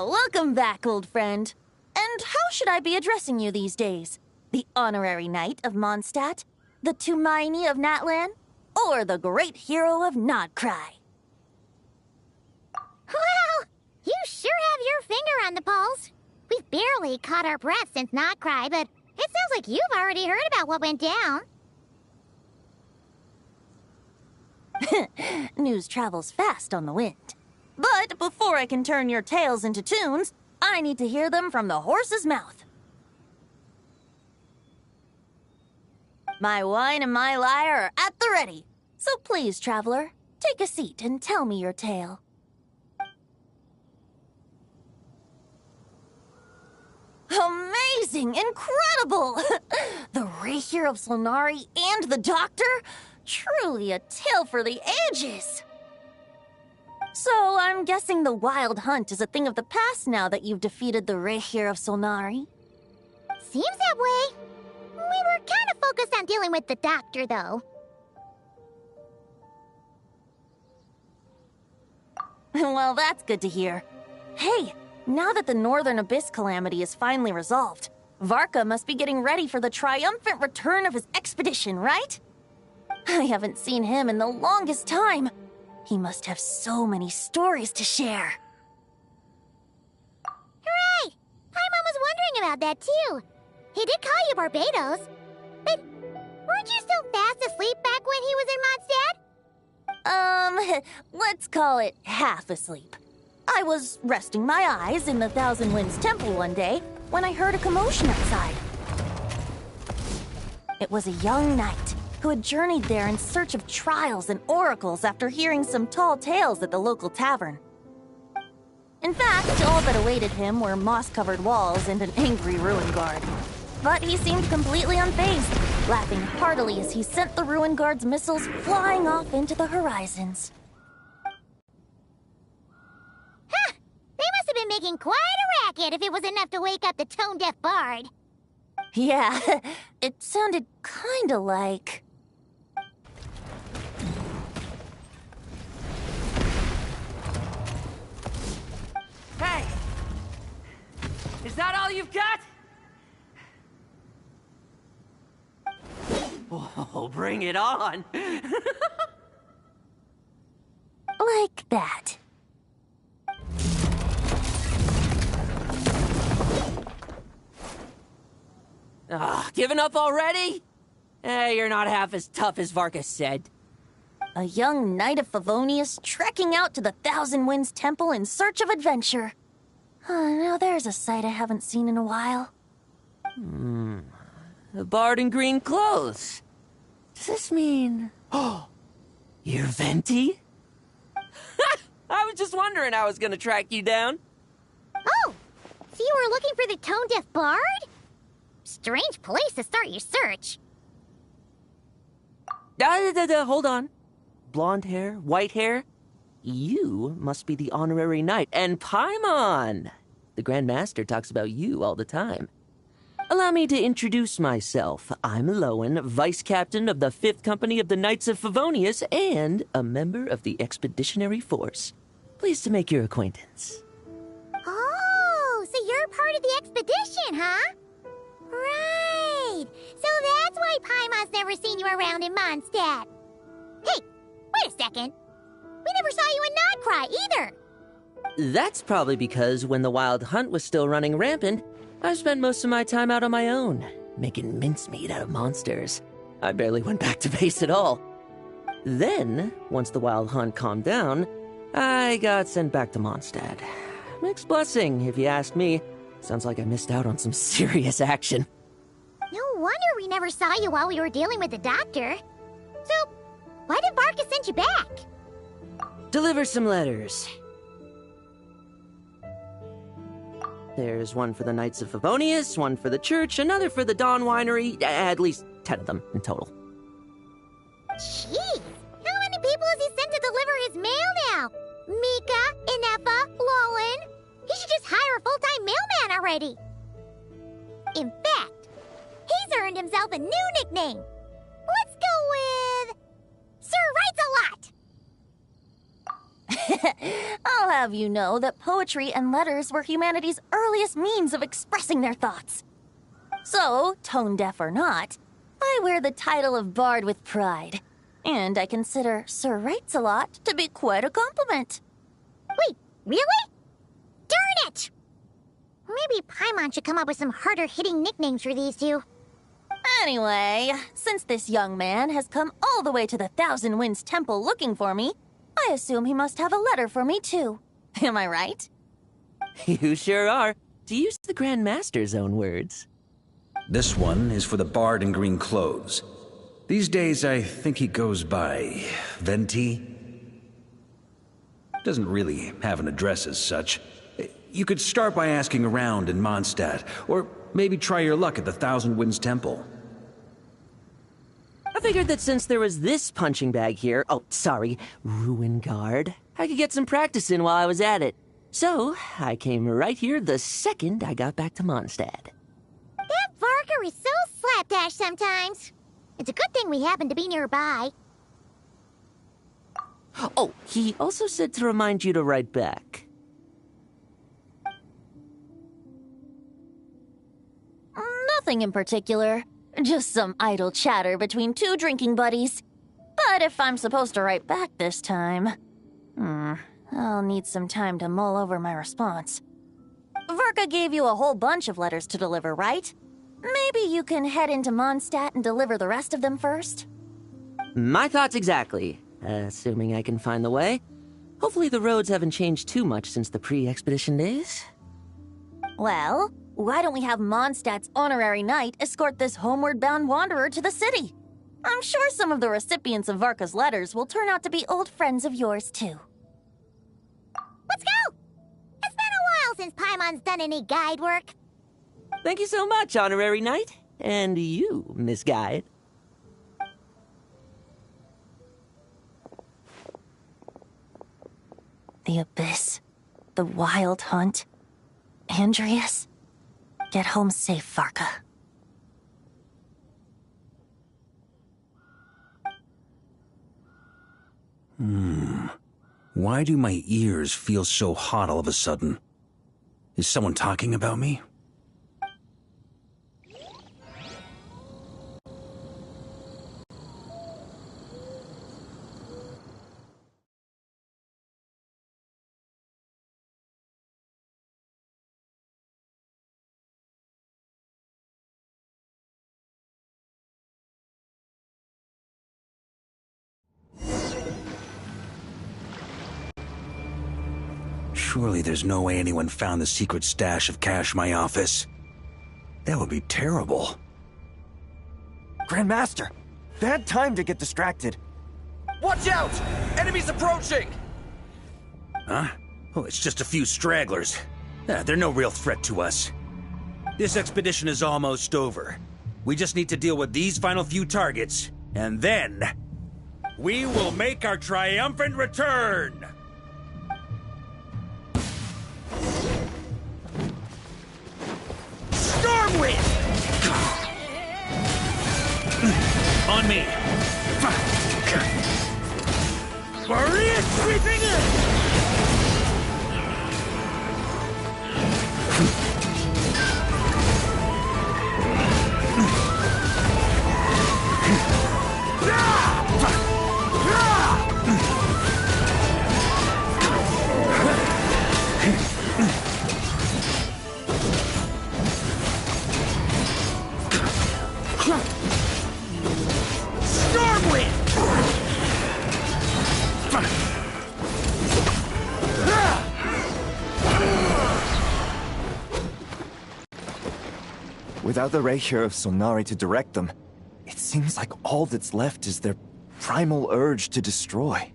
Welcome back, old friend. And how should I be addressing you these days? The honorary knight of Mondstadt? The Tumaini of Natlan? Or the great hero of Nodcry? Well, you sure have your finger on the pulse. We've barely caught our breath since Nodcry, but it sounds like you've already heard about what went down. News travels fast on the wind. But before I can turn your tales into tunes, I need to hear them from the horse's mouth. My wine and my lyre are at the ready. So please, traveler, take a seat and tell me your tale. Amazing! Incredible! The Rahier of Solnari and the Doctor? Truly a tale for the ages! So, I'm guessing the Wild Hunt is a thing of the past now that you've defeated the Rahier of Solnari? Seems that way. We were kind of focused on dealing with the Doctor, though. Well, that's good to hear. Hey, now that the Northern Abyss calamity is finally resolved, Varka must be getting ready for the triumphant return of his expedition, right? I haven't seen him in the longest time. He must have so many stories to share. Right! Paimon was wondering about that, too. He did call you Barbados. But weren't you still fast asleep back when he was in Mondstadt? Let's call it half asleep. I was resting my eyes in the Thousand Winds Temple one day when I heard a commotion outside. It was a young knight who had journeyed there in search of trials and oracles after hearing some tall tales at the local tavern. In fact, all that awaited him were moss-covered walls and an angry ruin guard. But he seemed completely unfazed, laughing heartily as he sent the ruin guard's missiles flying off into the horizons. Huh! They must have been making quite a racket if it was enough to wake up the tone-deaf bard. Yeah, it sounded kinda like... Hey! Is that all you've got? Oh, bring it on! like that. Giving up already? You're not half as tough as Varka said. A young knight of Favonius trekking out to the Thousand Winds Temple in search of adventure. Now there's a sight I haven't seen in a while. A bard in green clothes. Does this mean... Oh, you're Venti? I was just wondering I was gonna track you down. Oh! So you were looking for the tone-deaf bard? Strange place to start your search. Hold on. Blonde hair, white hair. You must be the honorary knight, and Paimon! The Grand Master talks about you all the time. Allow me to introduce myself. I'm Lowen, Vice Captain of the 5th Company of the Knights of Favonius, and a member of the Expeditionary Force. Pleased to make your acquaintance. Oh, so you're part of the expedition, huh? Right! So that's why Paimon's never seen you around in Mondstadt. Hey, wait a second. We never saw you in Nodcry either. That's probably because when the Wild Hunt was still running rampant, I spent most of my time out on my own, making mincemeat out of monsters. I barely went back to base at all. Then, once the Wild Hunt calmed down, I got sent back to Mondstadt. Mixed blessing, if you ask me. Sounds like I missed out on some serious action. No wonder we never saw you while we were dealing with the Doctor. So, why did Varka send you back? Deliver some letters. There's one for the Knights of Favonius, one for the church, another for the Dawn Winery, at least 10 of them in total. Jeez, how many people has he sent to deliver his mail now? Mika, Inefa, Lowen. He should just hire a full-time mailman already. In fact, he's earned himself a new nickname. Let's go with... Sir Writes a Lot. I'll have you know that poetry and letters were humanity's earliest means of expressing their thoughts. So, tone deaf or not, I wear the title of Bard with pride. And I consider Sir Writes-a-Lot to be quite a compliment. Wait, really? Darn it! Maybe Paimon should come up with some harder-hitting nicknames for these two. Anyway, since this young man has come all the way to the Thousand Winds Temple looking for me, I assume he must have a letter for me too. Am I right? You sure are, to use the Grand Master's own words. This one is for the bard in green clothes. These days, I think he goes by Venti. Doesn't really have an address as such. You could start by asking around in Mondstadt, or maybe try your luck at the Thousand Winds Temple. I figured that since there was this punching bag here, Ruin Guard, I could get some practice in while I was at it. So, I came right here the second I got back to Mondstadt. That Varker is so slapdash sometimes. It's a good thing we happen to be nearby. Oh, he also said to remind you to write back. Nothing in particular. Just some idle chatter between two drinking buddies. But if I'm supposed to write back this time... I'll need some time to mull over my response. Verka gave you a whole bunch of letters to deliver, right? Maybe you can head into Mondstadt and deliver the rest of them first? My thoughts exactly. Assuming I can find the way. Hopefully the roads haven't changed too much since the pre-expedition days. Well, why don't we have Mondstadt's honorary knight escort this homeward-bound wanderer to the city? I'm sure some of the recipients of Varka's letters will turn out to be old friends of yours, too. Let's go! It's been a while since Paimon's done any guide work. Thank you so much, honorary knight. And you, Miss Guide. The Abyss. The Wild Hunt. Andreas. Get home safe, Varka. Why do my ears feel so hot all of a sudden? Is someone talking about me? Surely there's no way anyone found the secret stash of cash in my office. That would be terrible. Grandmaster, bad time to get distracted. Watch out! Enemies approaching! Huh? Oh, it's just a few stragglers. They're no real threat to us. This expedition is almost over. We just need to deal with these final few targets, and then... we will make our triumphant return! Stormwind! On me! Maria sweeping in! Without the Rapier of Solnari to direct them, it seems like all that's left is their primal urge to destroy.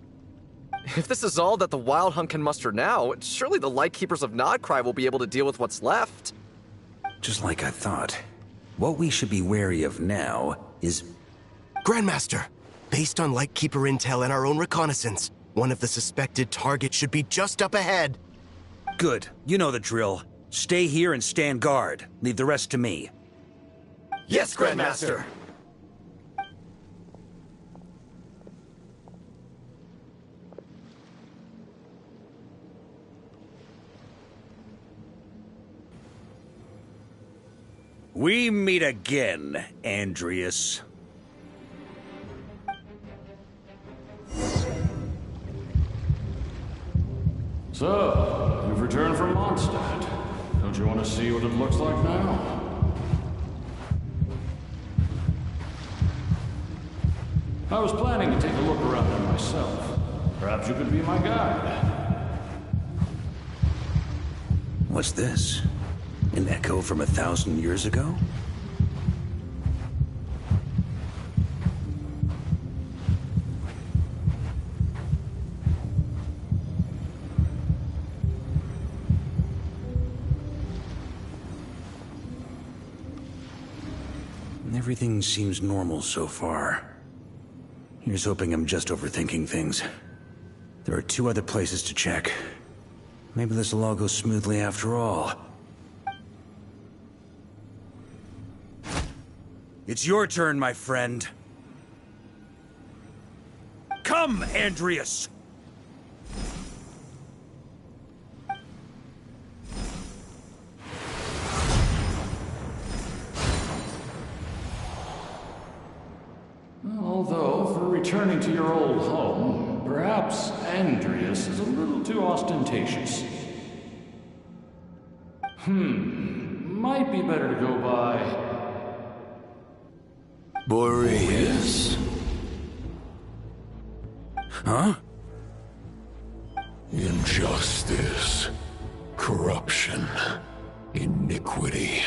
If this is all that the Wild Hunt can muster now, surely the Lightkeepers of Nodcry will be able to deal with what's left. Just like I thought. What we should be wary of now is... Grandmaster, based on Lightkeeper intel and our own reconnaissance, one of the suspected targets should be just up ahead. Good. You know the drill. Stay here and stand guard. Leave the rest to me. Yes, Grandmaster! We meet again, Andreas. So, you've returned from Mondstadt. Don't you want to see what it looks like now? I was planning to take a look around there myself. Perhaps you could be my guide. What's this? An echo from 1,000 years ago? Everything seems normal so far. Here's hoping I'm just overthinking things. There are 2 other places to check. Maybe this will all go smoothly after all. It's your turn, my friend. Come, Andreas! Although, for returning to your old home, perhaps Andreas is a little too ostentatious. Might be better to go by Boreas. Huh? Injustice. Corruption. Iniquity.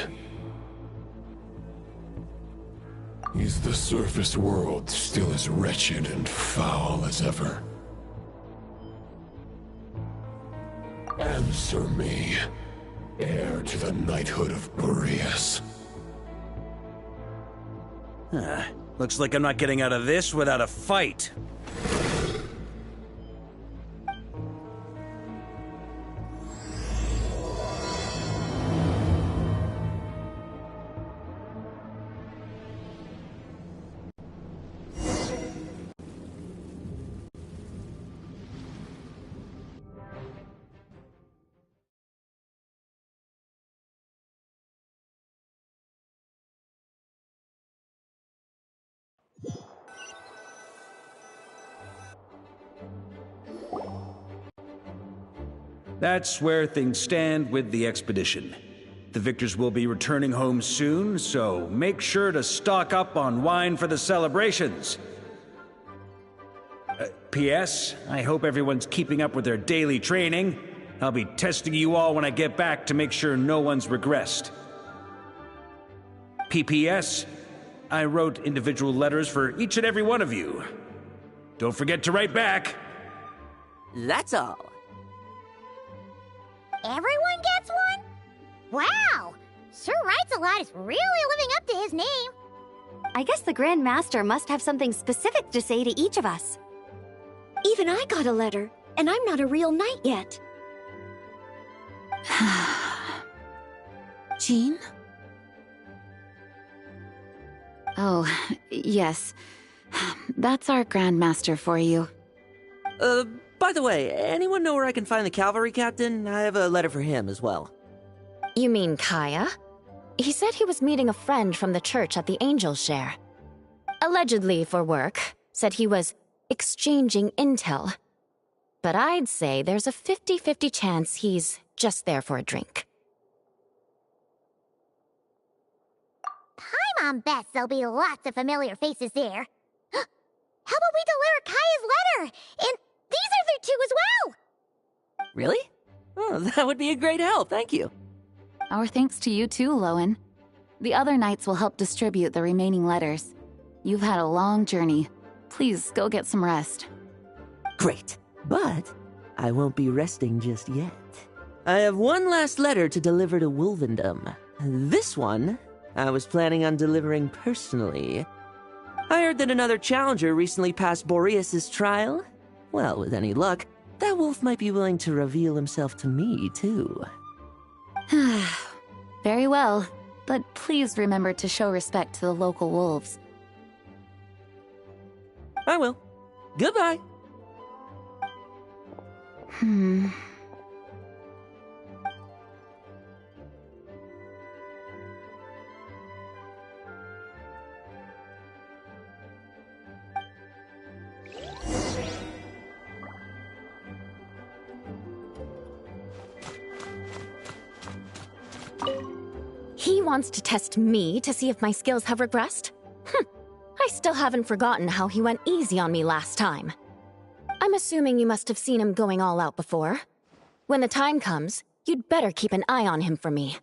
Is the surface world still as wretched and foul as ever? Answer me, heir to the knighthood of Boreas. Looks like I'm not getting out of this without a fight. That's where things stand with the expedition. The victors will be returning home soon, so make sure to stock up on wine for the celebrations. P.S. I hope everyone's keeping up with their daily training. I'll be testing you all when I get back to make sure no one's regressed. P.P.S. I wrote individual letters for each and every one of you. Don't forget to write back. That's all. Everyone gets one? Wow! Sir Writes-A-Lot is really living up to his name. I guess the Grand Master must have something specific to say to each of us. Even I got a letter, and I'm not a real knight yet. Jean? Oh, yes. That's our Grand Master for you. By the way, anyone know where I can find the cavalry captain? I have a letter for him as well. You mean Kaya? He said he was meeting a friend from the church at the Angel Share. Allegedly for work. Said he was exchanging intel. But I'd say there's a 50-50 chance he's just there for a drink. Paimon bets there'll be lots of familiar faces there. How about we deliver Kaya's letter? And these are there too as well! Really? Oh, that would be a great help, thank you. Our thanks to you too, Lowen. The other knights will help distribute the remaining letters. You've had a long journey. Please go get some rest. Great, but I won't be resting just yet. I have one last letter to deliver to Wolvendom. This one, I was planning on delivering personally. I heard that another challenger recently passed Boreas' trial. Well, with any luck, that wolf might be willing to reveal himself to me, too. Very well, but please remember to show respect to the local wolves. I will. Goodbye. He wants to test me to see if my skills have regressed? I still haven't forgotten how he went easy on me last time. I'm assuming you must have seen him going all out before. When the time comes, you'd better keep an eye on him for me.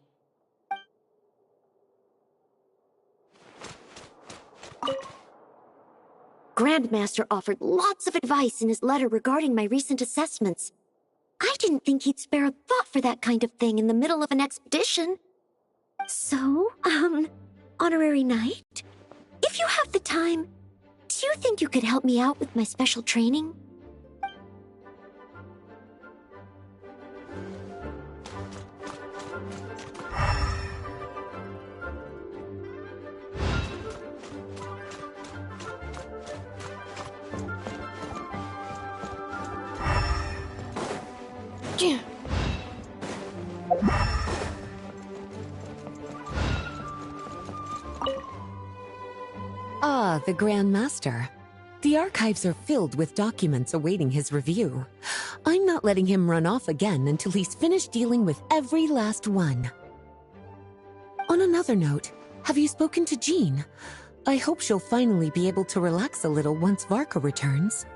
Grandmaster offered lots of advice in his letter regarding my recent assessments. I didn't think he'd spare a thought for that kind of thing in the middle of an expedition. So, Honorary Knight, if you have the time, do you think you could help me out with my special training? Ah, the Grand Master. The archives are filled with documents awaiting his review. I'm not letting him run off again until he's finished dealing with every last one. On another note, have you spoken to Jean? I hope she'll finally be able to relax a little once Varka returns.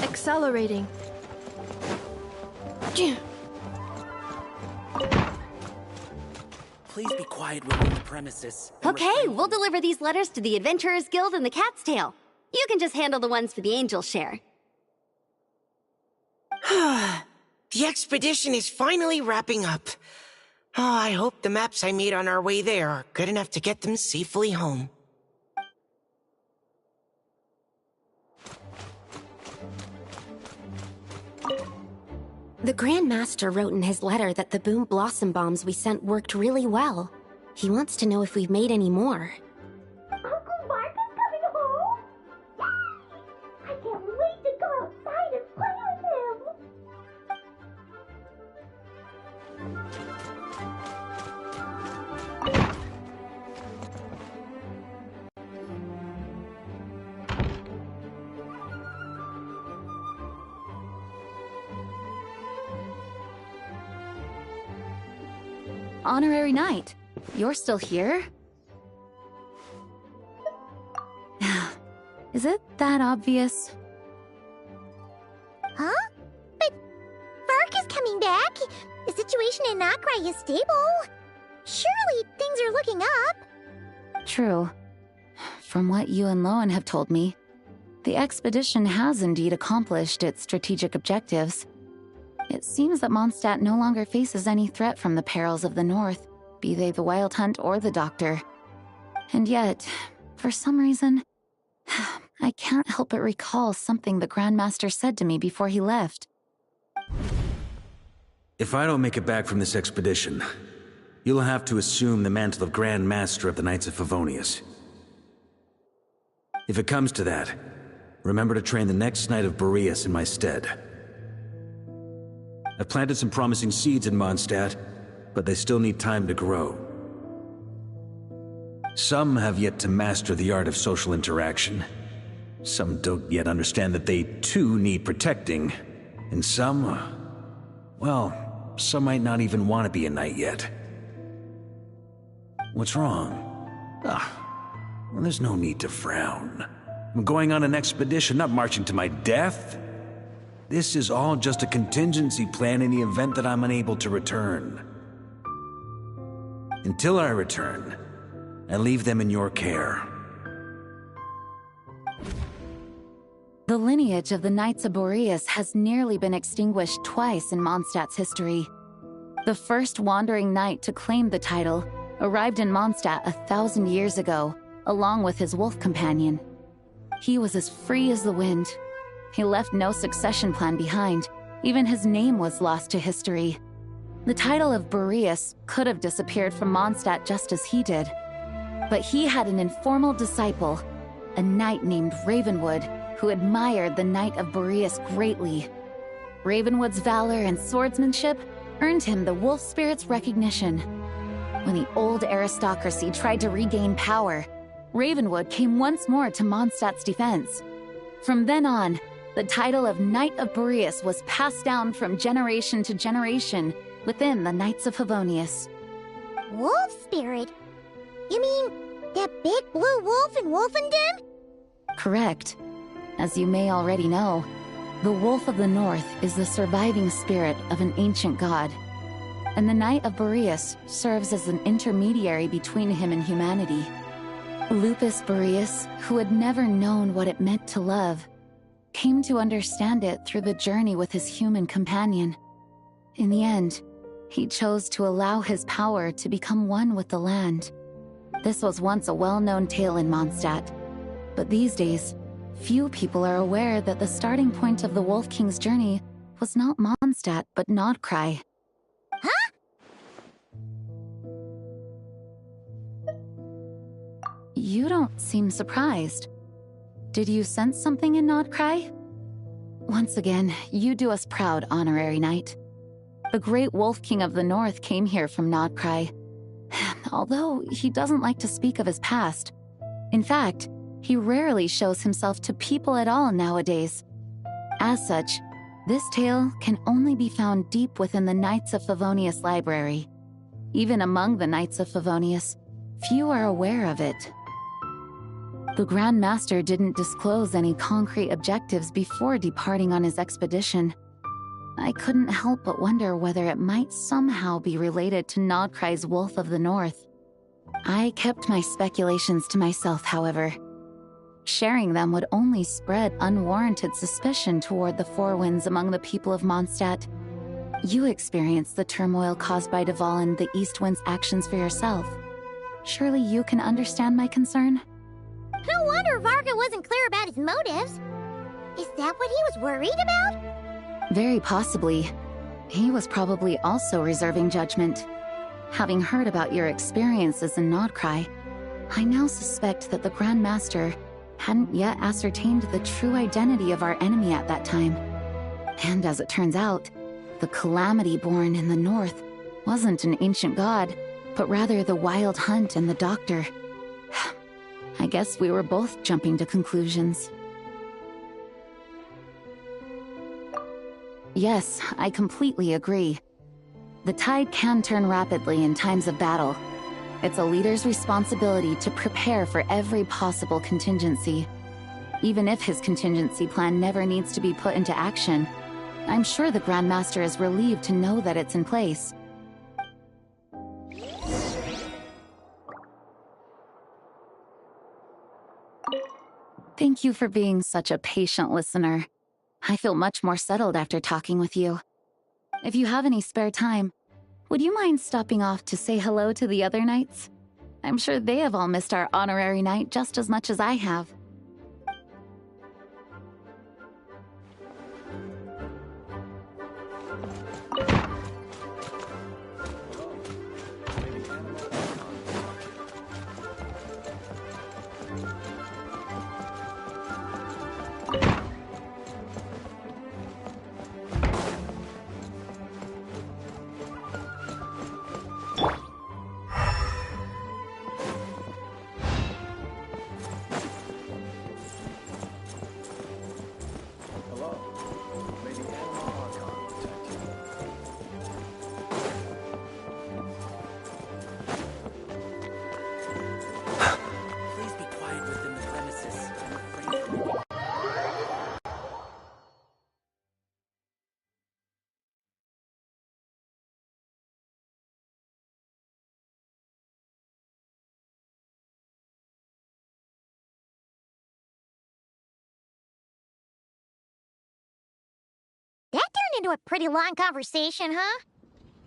Accelerating. Please be quiet within the premises. Okay, we'll deliver these letters to the Adventurers Guild and the Cat's Tail. You can just handle the ones for the Angel Share. The expedition is finally wrapping up. Oh, I hope the maps I made on our way there are good enough to get them safely home. The Grand Master wrote in his letter that the Boom Blossom bombs we sent worked really well. He wants to know if we've made any more. Uncle Mark is coming home! Yay! I can't wait to go outside and play with him! Honorary Knight, you're still here? Is it that obvious? Huh? But Vark is coming back. The situation in Nokrai is stable. Surely things are looking up. True. From what you and Lowen have told me, the expedition has indeed accomplished its strategic objectives. It seems that Mondstadt no longer faces any threat from the perils of the North, be they the Wild Hunt or the Doctor. And yet, for some reason, I can't help but recall something the Grandmaster said to me before he left. If I don't make it back from this expedition, you'll have to assume the mantle of Grand Master of the Knights of Favonius. If it comes to that, remember to train the next Knight of Boreas in my stead. I've planted some promising seeds in Mondstadt, but they still need time to grow. Some have yet to master the art of social interaction. Some don't yet understand that they too need protecting. And some, well, some might not even want to be a knight yet. What's wrong? Well, there's no need to frown. I'm going on an expedition, not marching to my death. This is all just a contingency plan in the event that I'm unable to return. Until I return, I leave them in your care. The lineage of the Knights of Boreas has nearly been extinguished twice in Mondstadt's history. The first wandering knight to claim the title arrived in Mondstadt 1,000 years ago, along with his wolf companion. He was as free as the wind. He left no succession plan behind. Even his name was lost to history. The title of Boreas could have disappeared from Mondstadt just as he did. But he had an informal disciple, a knight named Ravenwood, who admired the Knight of Boreas greatly. Ravenwood's valor and swordsmanship earned him the Wolf Spirit's recognition. When the old aristocracy tried to regain power, Ravenwood came once more to Mondstadt's defense. From then on, the title of Knight of Boreas was passed down from generation to generation within the Knights of Favonius. Wolf spirit? You mean that big blue wolf in Wolfenden? Correct. As you may already know, the Wolf of the North is the surviving spirit of an ancient god, and the Knight of Boreas serves as an intermediary between him and humanity. Lupus Boreas, who had never known what it meant to love, came to understand it through the journey with his human companion. In the end, he chose to allow his power to become one with the land. This was once a well-known tale in Mondstadt, but these days, few people are aware that the starting point of the Wolf King's journey was not Mondstadt, but Nodcry. Huh? You don't seem surprised. Did you sense something in Nodcry? Once again, you do us proud, Honorary Knight. The great Wolf King of the North came here from Nodcry, although he doesn't like to speak of his past. In fact, he rarely shows himself to people at all nowadays. As such, this tale can only be found deep within the Knights of Favonius library. Even among the Knights of Favonius, few are aware of it. The Grand Master didn't disclose any concrete objectives before departing on his expedition. I couldn't help but wonder whether it might somehow be related to Nodcry's Wolf of the North. I kept my speculations to myself, however. Sharing them would only spread unwarranted suspicion toward the Four Winds among the people of Mondstadt. You experienced the turmoil caused by Duval and the East Wind's actions for yourself. Surely you can understand my concern? No wonder Varga wasn't clear about his motives. Is that what he was worried about? Very possibly. He was probably also reserving judgment. Having heard about your experiences in Nodcry, I now suspect that the Grand Master hadn't yet ascertained the true identity of our enemy at that time. And as it turns out, the Calamity born in the north wasn't an ancient god, but rather the Wild Hunt and the Doctor. I guess we were both jumping to conclusions. Yes, I completely agree. The tide can turn rapidly in times of battle. It's a leader's responsibility to prepare for every possible contingency. Even if his contingency plan never needs to be put into action, I'm sure the Grand Master is relieved to know that it's in place. Thank you for being such a patient listener. I feel much more settled after talking with you. If you have any spare time, would you mind stopping off to say hello to the other knights? I'm sure they have all missed our honorary knight just as much as I have. That turned into a pretty long conversation, huh?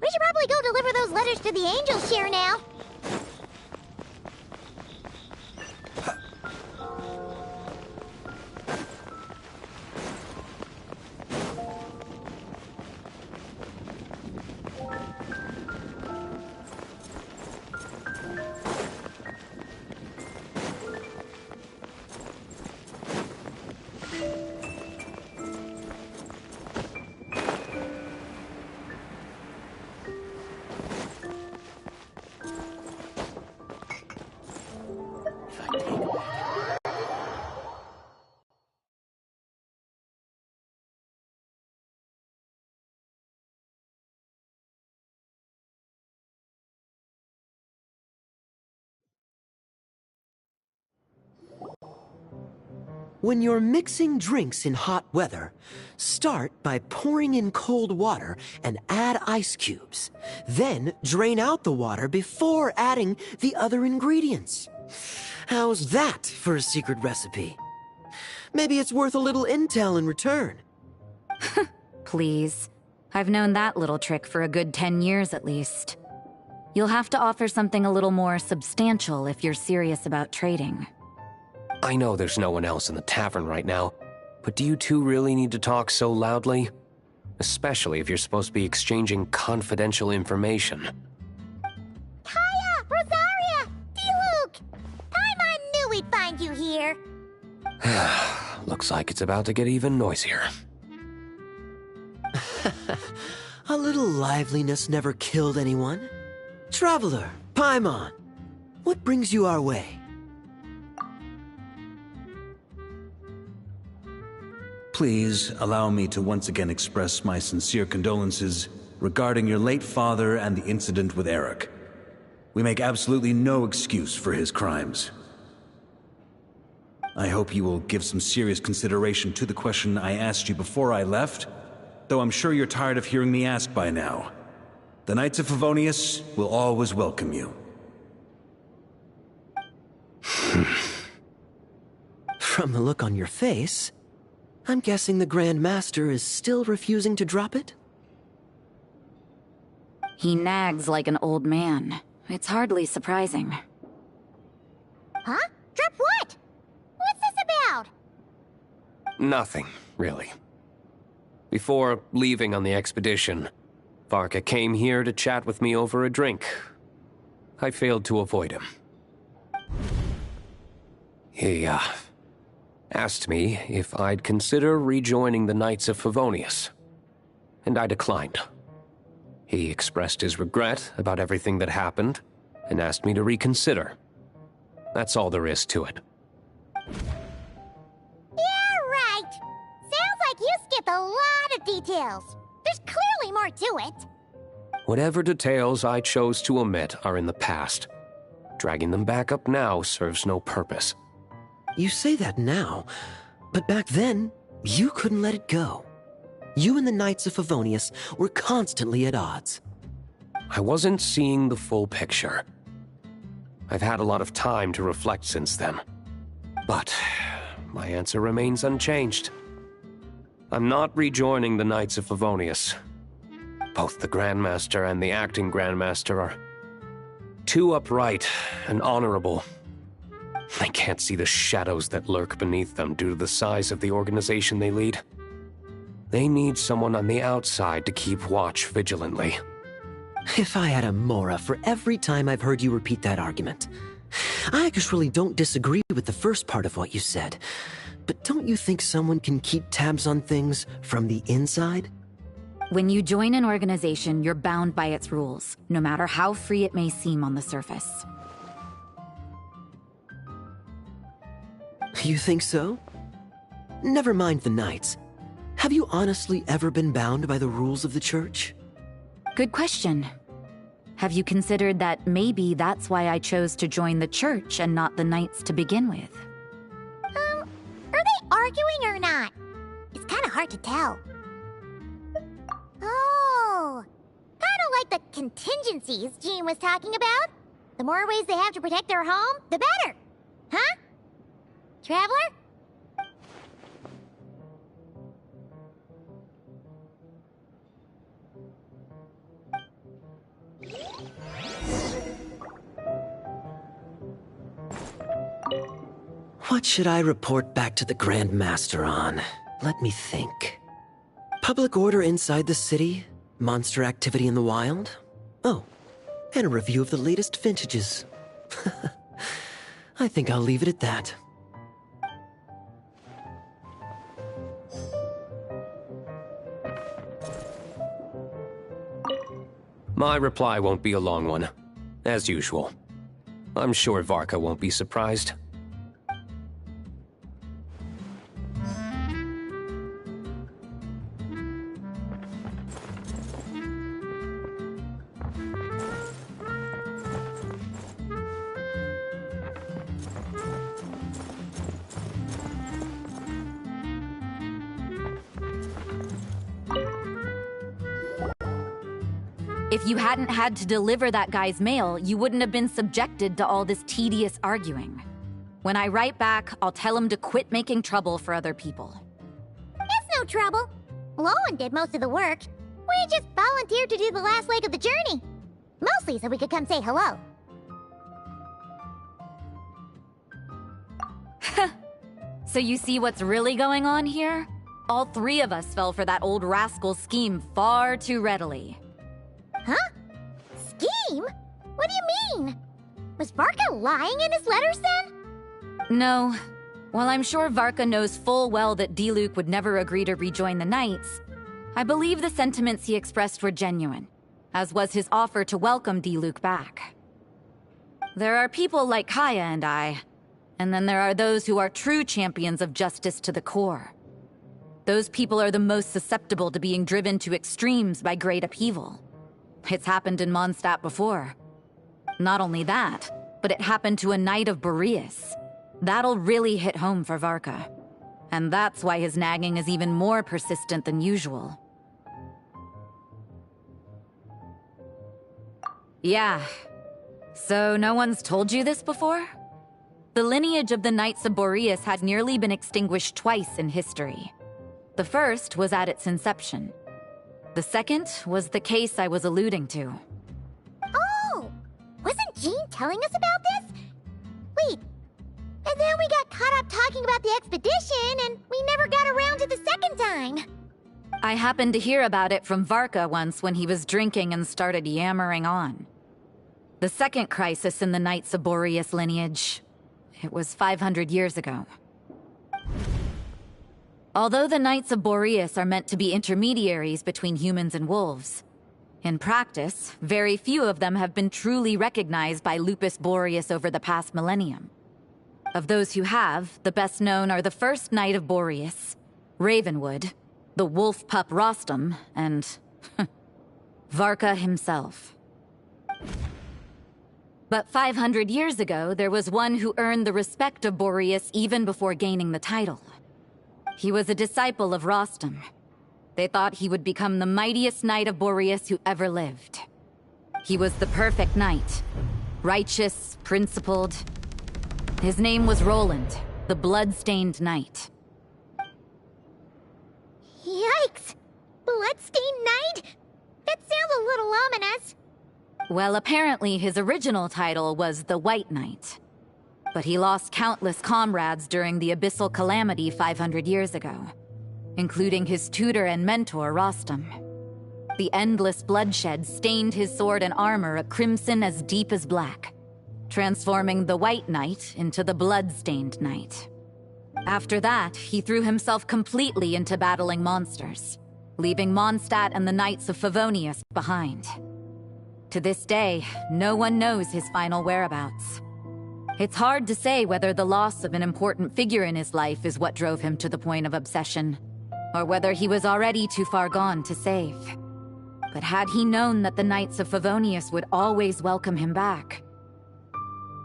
We should probably go deliver those letters to the Angels here now. When you're mixing drinks in hot weather, start by pouring in cold water and add ice cubes. Then drain out the water before adding the other ingredients. How's that for a secret recipe? Maybe it's worth a little intel in return. Please. I've known that little trick for a good 10 years at least. You'll have to offer something a little more substantial if you're serious about trading. I know there's no one else in the tavern right now, but do you two really need to talk so loudly? Especially if you're supposed to be exchanging confidential information. Kaya! Rosaria! D-Luke! Paimon knew we'd find you here. Looks like it's about to get even noisier. A little liveliness never killed anyone. Traveler, Paimon, what brings you our way? Please allow me to once again express my sincere condolences regarding your late father and the incident with Eric. We make absolutely no excuse for his crimes. I hope you will give some serious consideration to the question I asked you before I left, though I'm sure you're tired of hearing me ask by now. The Knights of Favonius will always welcome you. From the look on your face, I'm guessing the Grand Master is still refusing to drop it? He nags like an old man. It's hardly surprising. Huh? Drop what? What's this about? Nothing, really. Before leaving on the expedition, Varka came here to chat with me over a drink. I failed to avoid him. He, asked me if I'd consider rejoining the Knights of Favonius, and I declined. He expressed his regret about everything that happened, and asked me to reconsider. That's all there is to it. Yeah, right. Sounds like you skipped a lot of details. There's clearly more to it. Whatever details I chose to omit are in the past. Dragging them back up now serves no purpose. You say that now, but back then, you couldn't let it go. You and the Knights of Favonius were constantly at odds. I wasn't seeing the full picture. I've had a lot of time to reflect since then. But my answer remains unchanged. I'm not rejoining the Knights of Favonius. Both the Grandmaster and the acting Grandmaster are too upright and honorable. I can't see the shadows that lurk beneath them due to the size of the organization they lead. They need someone on the outside to keep watch vigilantly. If I had a Mora for every time I've heard you repeat that argument. I actually don't disagree with the first part of what you said, but don't you think someone can keep tabs on things from the inside? When you join an organization, you're bound by its rules, no matter how free it may seem on the surface. You think so? Never mind the Knights. Have you honestly ever been bound by the rules of the Church? Good question. Have you considered that maybe that's why I chose to join the Church and not the Knights to begin with? Are they arguing or not? It's kind of hard to tell. Oh, kind of like the contingencies Jean was talking about. The more ways they have to protect their home, the better. Huh? Traveler? What should I report back to the Grand Master on? Let me think. Public order inside the city, monster activity in the wild. Oh, and a review of the latest vintages. I think I'll leave it at that. My reply won't be a long one, as usual. I'm sure Varka won't be surprised. If you hadn't had to deliver that guy's mail, you wouldn't have been subjected to all this tedious arguing. When I write back, I'll tell him to quit making trouble for other people. It's no trouble. Lowen did most of the work. We just volunteered to do the last leg of the journey. Mostly so we could come say hello. So you see what's really going on here? All three of us fell for that old rascal's scheme far too readily. Huh? Scheme? What do you mean? Was Varka lying in his letters then? No. While I'm sure Varka knows full well that Diluc would never agree to rejoin the Knights, I believe the sentiments he expressed were genuine, as was his offer to welcome Diluc back. There are people like Kaya and I, and then there are those who are true champions of justice to the core. Those people are the most susceptible to being driven to extremes by great upheaval. It's happened in Mondstadt before. Not only that, but it happened to a Knight of Boreas. That'll really hit home for Varka. And that's why his nagging is even more persistent than usual. Yeah. So no one's told you this before? The lineage of the Knights of Boreas had nearly been extinguished twice in history. The first was at its inception. The second was the case I was alluding to. Oh! Wasn't Jean telling us about this? Wait, and then we got caught up talking about the expedition, and we never got around to the second time. I happened to hear about it from Varka once when he was drinking and started yammering on. The second crisis in the Knights of Boreas lineage. It was 500 years ago. Although the Knights of Boreas are meant to be intermediaries between humans and wolves, in practice, very few of them have been truly recognized by Lupus Boreas over the past millennium. Of those who have, the best known are the first Knight of Boreas, Ravenwood, the wolf pup Rostam, and Varka himself. But 500 years ago, there was one who earned the respect of Boreas even before gaining the title. He was a disciple of Rostam. They thought he would become the mightiest Knight of Boreas who ever lived. He was the perfect knight. Righteous, principled. His name was Roland, the blood-stained knight. Yikes! Bloodstained Knight? That sounds a little ominous. Well, apparently his original title was the White Knight. But he lost countless comrades during the Abyssal Calamity 500 years ago, including his tutor and mentor, Rostam. The endless bloodshed stained his sword and armor a crimson as deep as black, transforming the White Knight into the Blood-Stained Knight. After that, he threw himself completely into battling monsters, leaving Mondstadt and the Knights of Favonius behind. To this day, no one knows his final whereabouts. It's hard to say whether the loss of an important figure in his life is what drove him to the point of obsession, or whether he was already too far gone to save. But had he known that the Knights of Favonius would always welcome him back,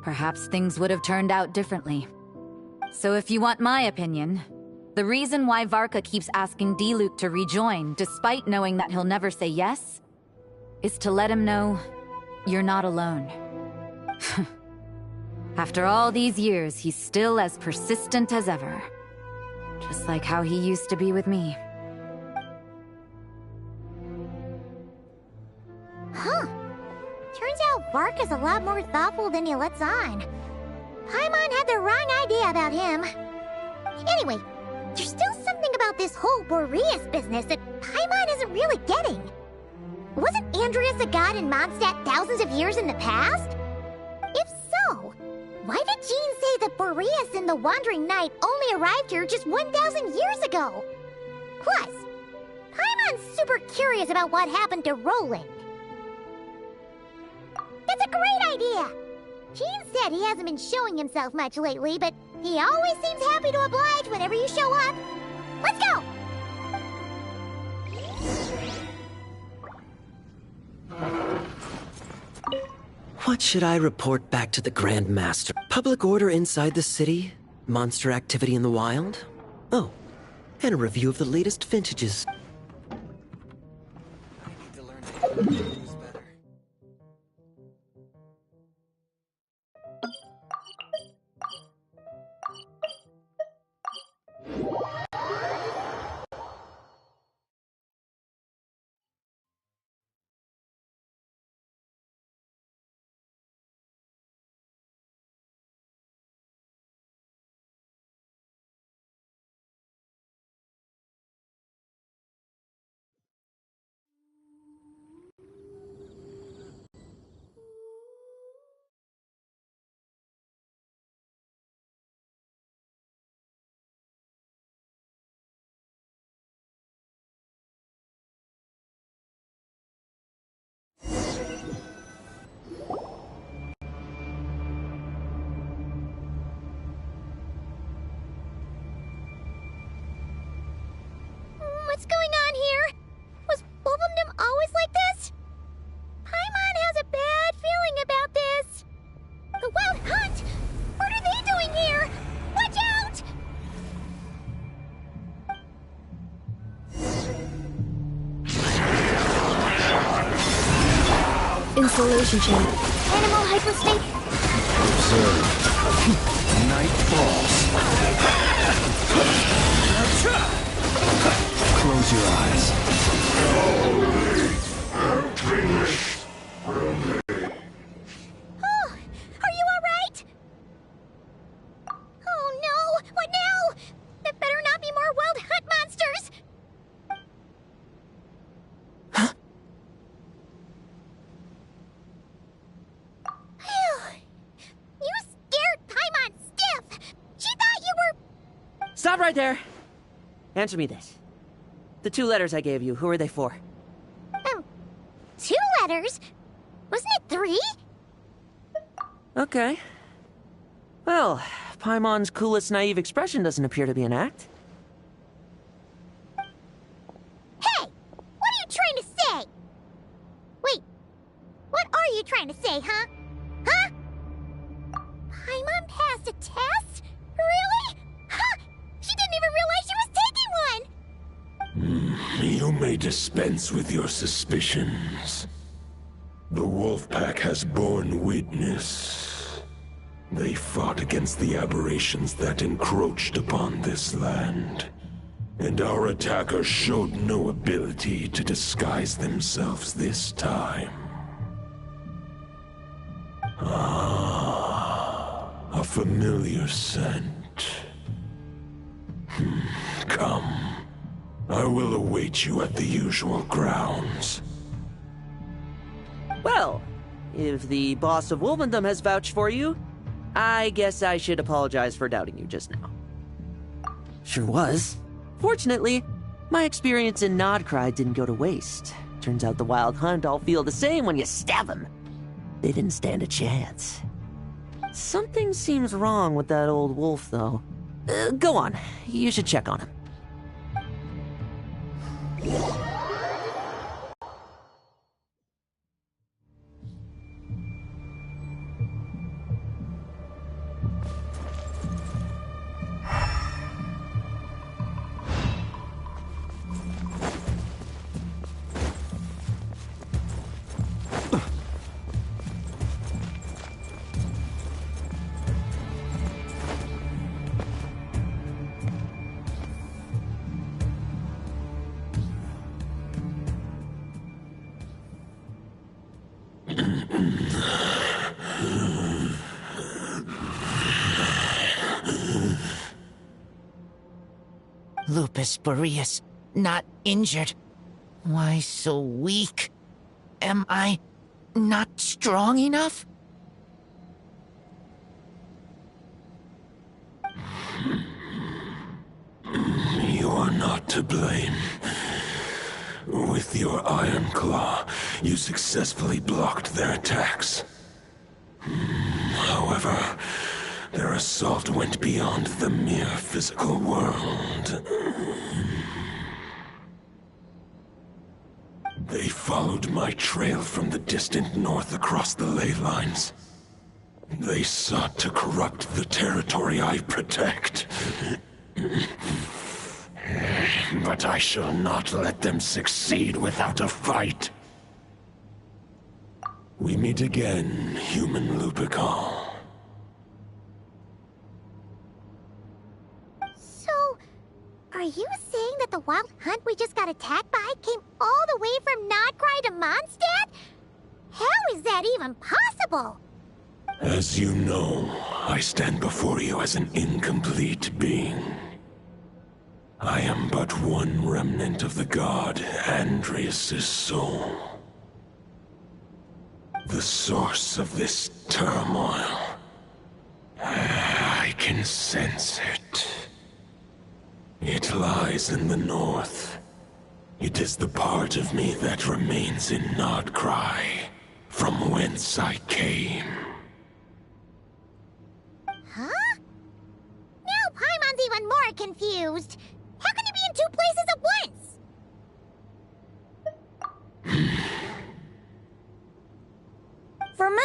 perhaps things would have turned out differently. So if you want my opinion, the reason why Varka keeps asking Diluc to rejoin, despite knowing that he'll never say yes, is to let him know you're not alone. After all these years, he's still as persistent as ever. Just like how he used to be with me. Huh. Turns out Varka's a lot more thoughtful than he lets on. Paimon had the wrong idea about him. Anyway, there's still something about this whole Boreas business that Paimon isn't really getting. Wasn't Andreas a god in Mondstadt thousands of years in the past? If so, why did Jean say that Boreas and the Wandering Knight only arrived here just 1,000 years ago? Plus, Paimon's super curious about what happened to Roland. That's a great idea! Jean said he hasn't been showing himself much lately, but he always seems happy to oblige whenever you show up. Let's go! What should I report back to the Grand Master? Public order inside the city? Monster activity in the wild? Oh, and a review of the latest vintages. I need to learn to use better. What's going on here? Was Wolfendom always like this? Paimon has a bad feeling about this. The Wild Hunt? What are they doing here? Watch out! Installation chain. Animal hypostate. Observe. Night falls. Close your eyes. Oh, are you alright? Oh no, what now? There better not be more Wild Hunt monsters! You scared Paimon stiff! She thought you were... Stop right there! Answer me this. The 2 letters I gave you, who are they for? 2 letters? Wasn't it 3? Okay. Well, Paimon's coolest naive expression doesn't appear to be an act. Hey! What are you trying to say? Wait, what are you trying to say, huh? Huh? Paimon passed a test? Really? Huh? She didn't even realize she was taking one! You may dispense with your suspicions. The Wolfpack has borne witness. They fought against the aberrations that encroached upon this land. And our attackers showed no ability to disguise themselves this time. A familiar scent. Come. I will await you at the usual grounds. Well, if the boss of Wolfendom has vouched for you, I guess I should apologize for doubting you just now. Sure was. Fortunately, my experience in Nodcry didn't go to waste. Turns out the Wild Hunt all feel the same when you stab them. They didn't stand a chance. Something seems wrong with that old wolf, though. Go on. You should check on him. Lupus Boreas, not injured. Why so weak? Am I not strong enough? You are not to blame. With your Iron Claw, you successfully blocked their attacks. However, their assault went beyond the mere physical world. They followed my trail from the distant north across the ley lines. They sought to corrupt the territory I protect. But I shall not let them succeed without a fight. We meet again, human Lupical. So, are you saying that the Wild Hunt we just got attacked by came all the way from Nodcry to Mondstadt? How is that even possible? As you know, I stand before you as an incomplete being. I am but one remnant of the god Andrias' soul. The source of this turmoil. I can sense it. It lies in the north. It is the part of me that remains in Nodcry, from whence I came. Huh? Now Paimon's even more confused. How can he be in 2 places at once?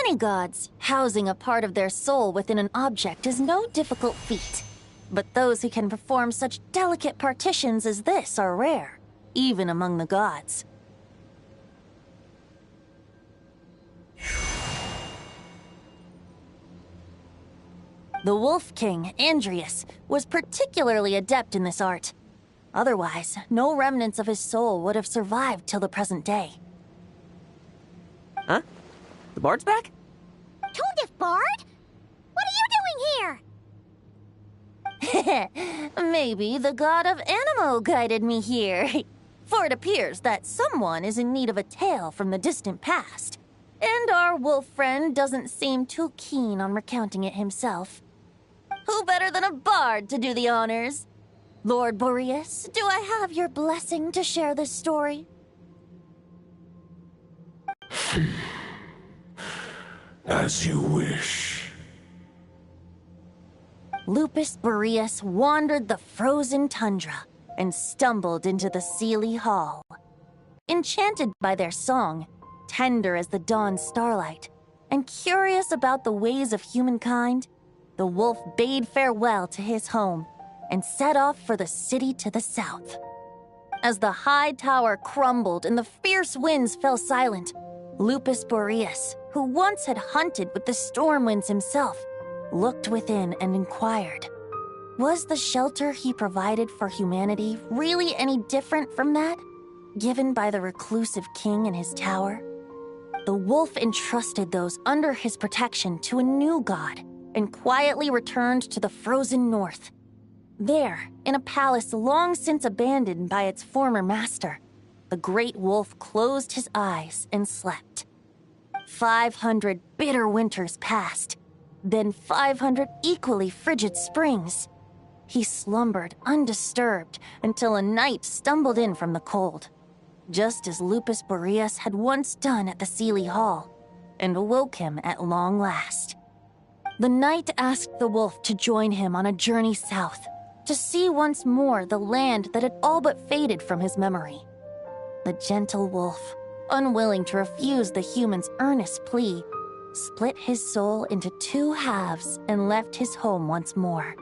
many gods, housing a part of their soul within an object is no difficult feat. But those who can perform such delicate partitions as this are rare, even among the gods. The Wolf King, Andrius, was particularly adept in this art. Otherwise, no remnants of his soul would have survived till the present day. Huh? The bard's back? Toondiff Bard? What are you doing here? Maybe the god of Animo guided me here. For it appears that someone is in need of a tale from the distant past. And our wolf friend doesn't seem too keen on recounting it himself. Who better than a bard to do the honors? Lord Boreas, do I have your blessing to share this story? As you wish. Lupus Boreas wandered the frozen tundra and stumbled into the Seelie Hall. Enchanted by their song, tender as the dawn starlight, and curious about the ways of humankind, the wolf bade farewell to his home and set off for the city to the south. As the high tower crumbled and the fierce winds fell silent, Lupus Boreas, who once had hunted with the storm winds himself, looked within and inquired, was the shelter he provided for humanity really any different from that given by the reclusive king in his tower? The wolf entrusted those under his protection to a new god and quietly returned to the frozen north. There, in a palace long since abandoned by its former master, the great wolf closed his eyes and slept. 500 bitter winters passed, then 500 equally frigid springs. He slumbered undisturbed until a night stumbled in from the cold, just as Lupus Boreas had once done at the Seelie Hall, and awoke him at long last. The knight asked the wolf to join him on a journey south, to see once more the land that had all but faded from his memory. The gentle wolf, unwilling to refuse the human's earnest plea, split his soul into two halves and left his home once more.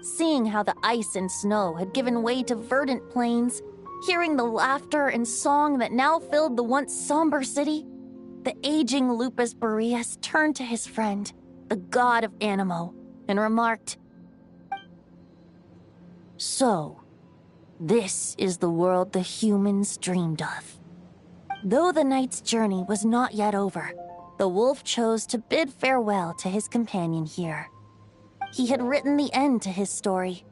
Seeing how the ice and snow had given way to verdant plains, hearing the laughter and song that now filled the once somber city, the aging Lupus Boreas turned to his friend, the god of Animo, and remarked, "So, this is the world the humans dreamed of." Though the knight's journey was not yet over, the wolf chose to bid farewell to his companion here. He had written the end to his story.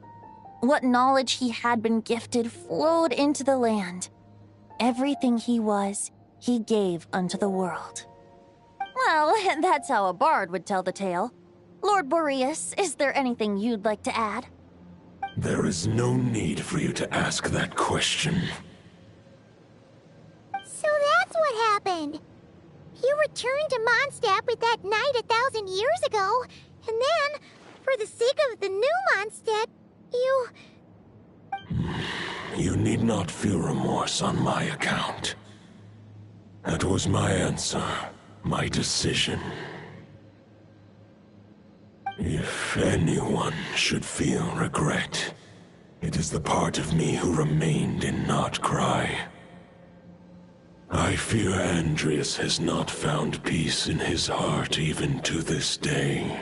What knowledge he had been gifted flowed into the land. Everything he was, he gave unto the world. Well, that's how a bard would tell the tale. Lord Boreas, is there anything you'd like to add? There is no need for you to ask that question. So that's what happened. You returned to Mondstadt with that knight 1,000 years ago, and then, for the sake of the new Mondstadt, you... You need not feel remorse on my account. That was my answer, my decision. If anyone should feel regret, it is the part of me who remained in Notcry. I fear Andrius has not found peace in his heart even to this day.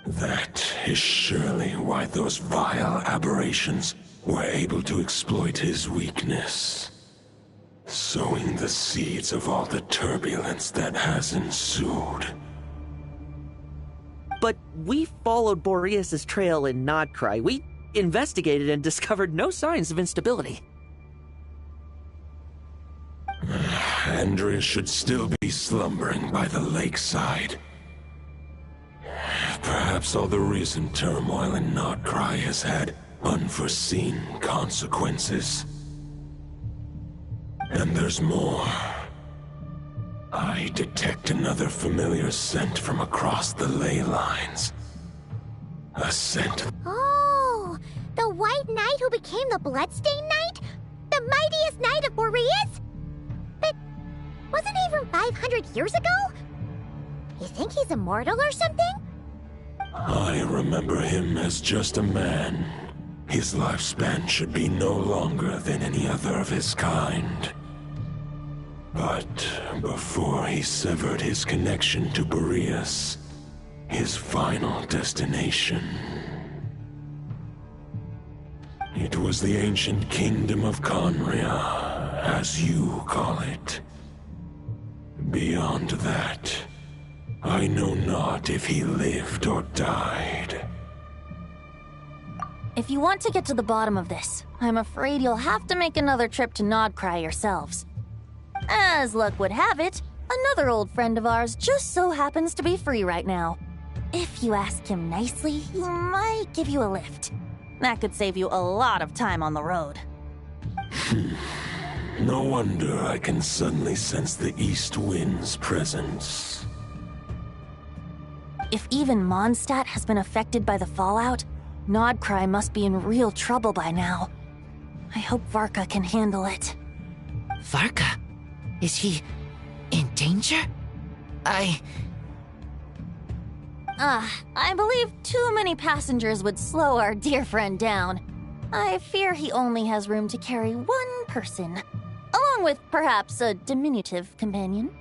That is surely why those vile aberrations were able to exploit his weakness, sowing the seeds of all the turbulence that has ensued. But we followed Boreas' trail in Nodcry. We investigated and discovered no signs of instability. Andrius should still be slumbering by the lakeside. Perhaps all the recent turmoil in Nodcry has had unforeseen consequences. And there's more. I detect another familiar scent from across the ley lines. A scent. Oh, the White Knight who became the Bloodstained Knight? The mightiest Knight of Boreas? But wasn't he from 500 years ago? You think he's immortal or something? I remember him as just a man. His lifespan should be no longer than any other of his kind. But before he severed his connection to Boreas, his final destination, it was the ancient kingdom of Conria, as you call it. Beyond that, I know not if he lived or died. If you want to get to the bottom of this, I'm afraid you'll have to make another trip to Nodcry yourselves. As luck would have it, another old friend of ours just so happens to be free right now. If you ask him nicely, he might give you a lift. That could save you a lot of time on the road. No wonder I can suddenly sense the east wind's presence. If even Mondstadt has been affected by the fallout, Nodcry must be in real trouble by now. I hope Varka can handle it. Varka? Is he in danger? I believe too many passengers would slow our dear friend down. I fear he only has room to carry one person, along with perhaps a diminutive companion.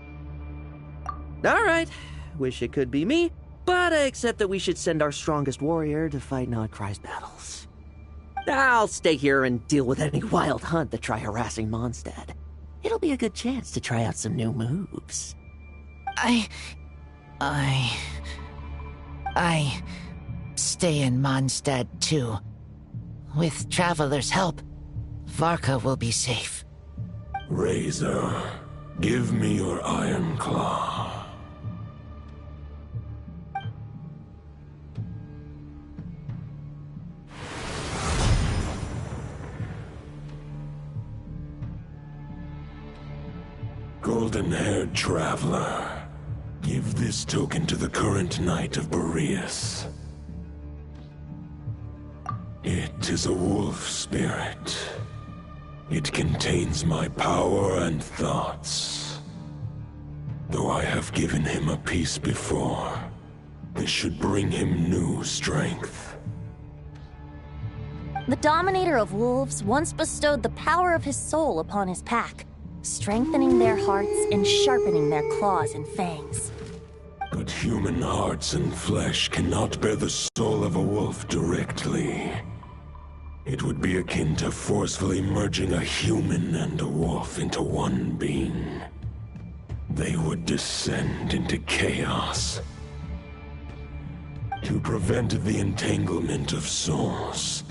Alright, wish it could be me, but I accept that we should send our strongest warrior to fight Nodcry's battles. I'll stay here and deal with any wild hunt that try harassing Mondstadt. It'll be a good chance to try out some new moves. I stay in Mondstadt too. With Traveler's help, Varka will be safe. Razor, give me your iron claw. Golden-haired traveler, give this token to the current knight of Boreas. It is a wolf spirit. It contains my power and thoughts. Though I have given him a piece before, this should bring him new strength. The Dominator of Wolves once bestowed the power of his soul upon his pack, strengthening their hearts and sharpening their claws and fangs. But human hearts and flesh cannot bear the soul of a wolf directly. It would be akin to forcefully merging a human and a wolf into one being. They would descend into chaos. To prevent the entanglement of souls,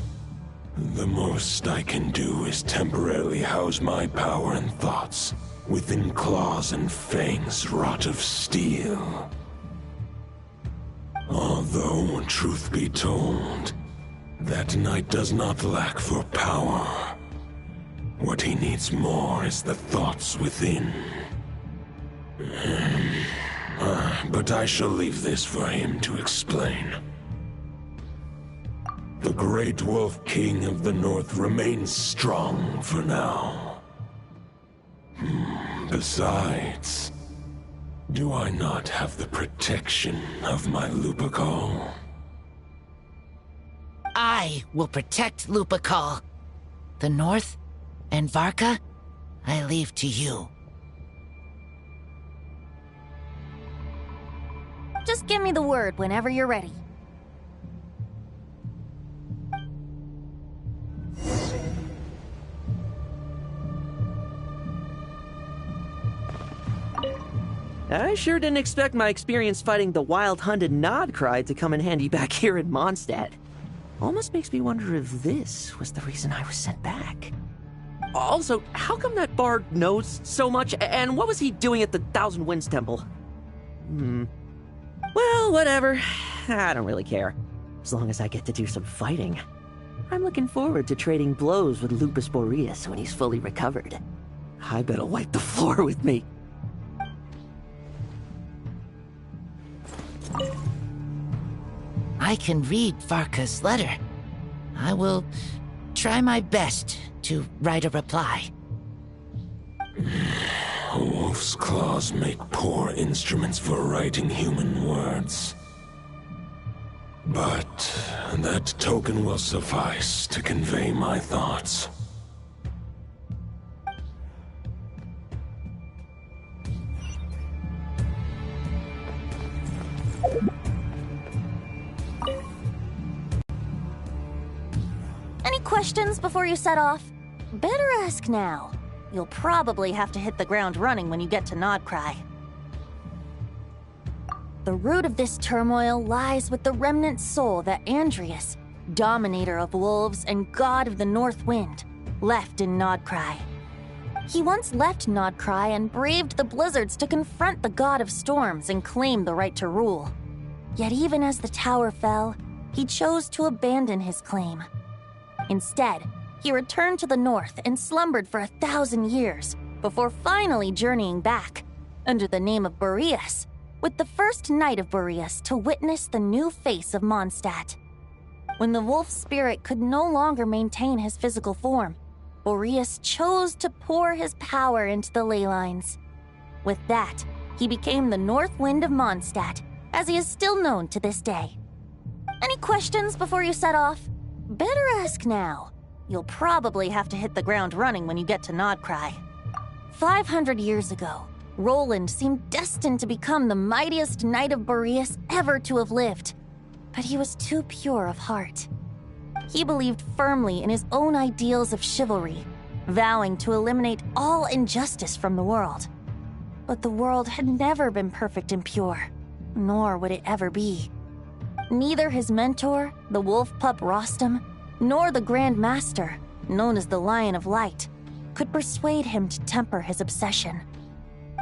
the most I can do is temporarily house my power and thoughts within claws and fangs wrought of steel. Although, truth be told, that knight does not lack for power. What he needs more is the thoughts within. But I shall leave this for him to explain. The Great Wolf King of the North remains strong for now. Besides, do I not have the protection of my Lupacol? I will protect Lupacol. The North and Varka, I leave to you. Just give me the word whenever you're ready. I sure didn't expect my experience fighting the wild-hunted Nodcry to come in handy back here in Mondstadt. Almost makes me wonder if this was the reason I was sent back. Also, how come that bard knows so much, and what was he doing at the Thousand Winds Temple? Well, whatever. I don't really care. As long as I get to do some fighting. I'm looking forward to trading blows with Lupus Boreas when he's fully recovered. I better wipe the floor with me. I can read Varka's letter. I will try my best to write a reply. Oh, wolf's claws make poor instruments for writing human words. But that token will suffice to convey my thoughts. Any questions before you set off? Better ask now. You'll probably have to hit the ground running when you get to Nodcry. The root of this turmoil lies with the remnant soul that Andrius, dominator of wolves and god of the north wind, left in Nodcry. He once left Nodcry and braved the blizzards to confront the god of storms and claim the right to rule. Yet even as the tower fell, he chose to abandon his claim. Instead, he returned to the north and slumbered for 1,000 years before finally journeying back, under the name of Boreas, with the first Knight of Boreas to witness the new face of Mondstadt. When the wolf spirit could no longer maintain his physical form, Boreas chose to pour his power into the ley lines. With that, he became the North Wind of Mondstadt, as he is still known to this day. Any questions before you set off? Better ask now. You'll probably have to hit the ground running when you get to Nodcry. 500 years ago, Roland seemed destined to become the mightiest Knight of Boreas ever to have lived. But he was too pure of heart. He believed firmly in his own ideals of chivalry, vowing to eliminate all injustice from the world. But the world had never been perfect and pure, nor would it ever be. Neither his mentor, the wolf pup Rostam, nor the Grand Master, known as the Lion of Light, could persuade him to temper his obsession.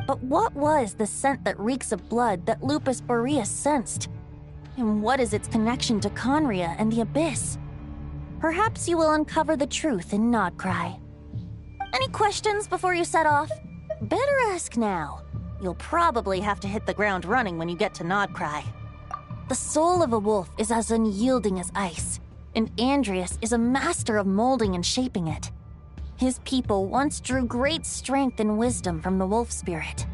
But what was the scent that reeks of blood that Lupus Boreas sensed? And what is its connection to Conria and the Abyss? Perhaps you will uncover the truth in Nodcry. Any questions before you set off? Better ask now. You'll probably have to hit the ground running when you get to Nodcry. The soul of a wolf is as unyielding as ice, and Andrius is a master of molding and shaping it. His people once drew great strength and wisdom from the wolf spirit.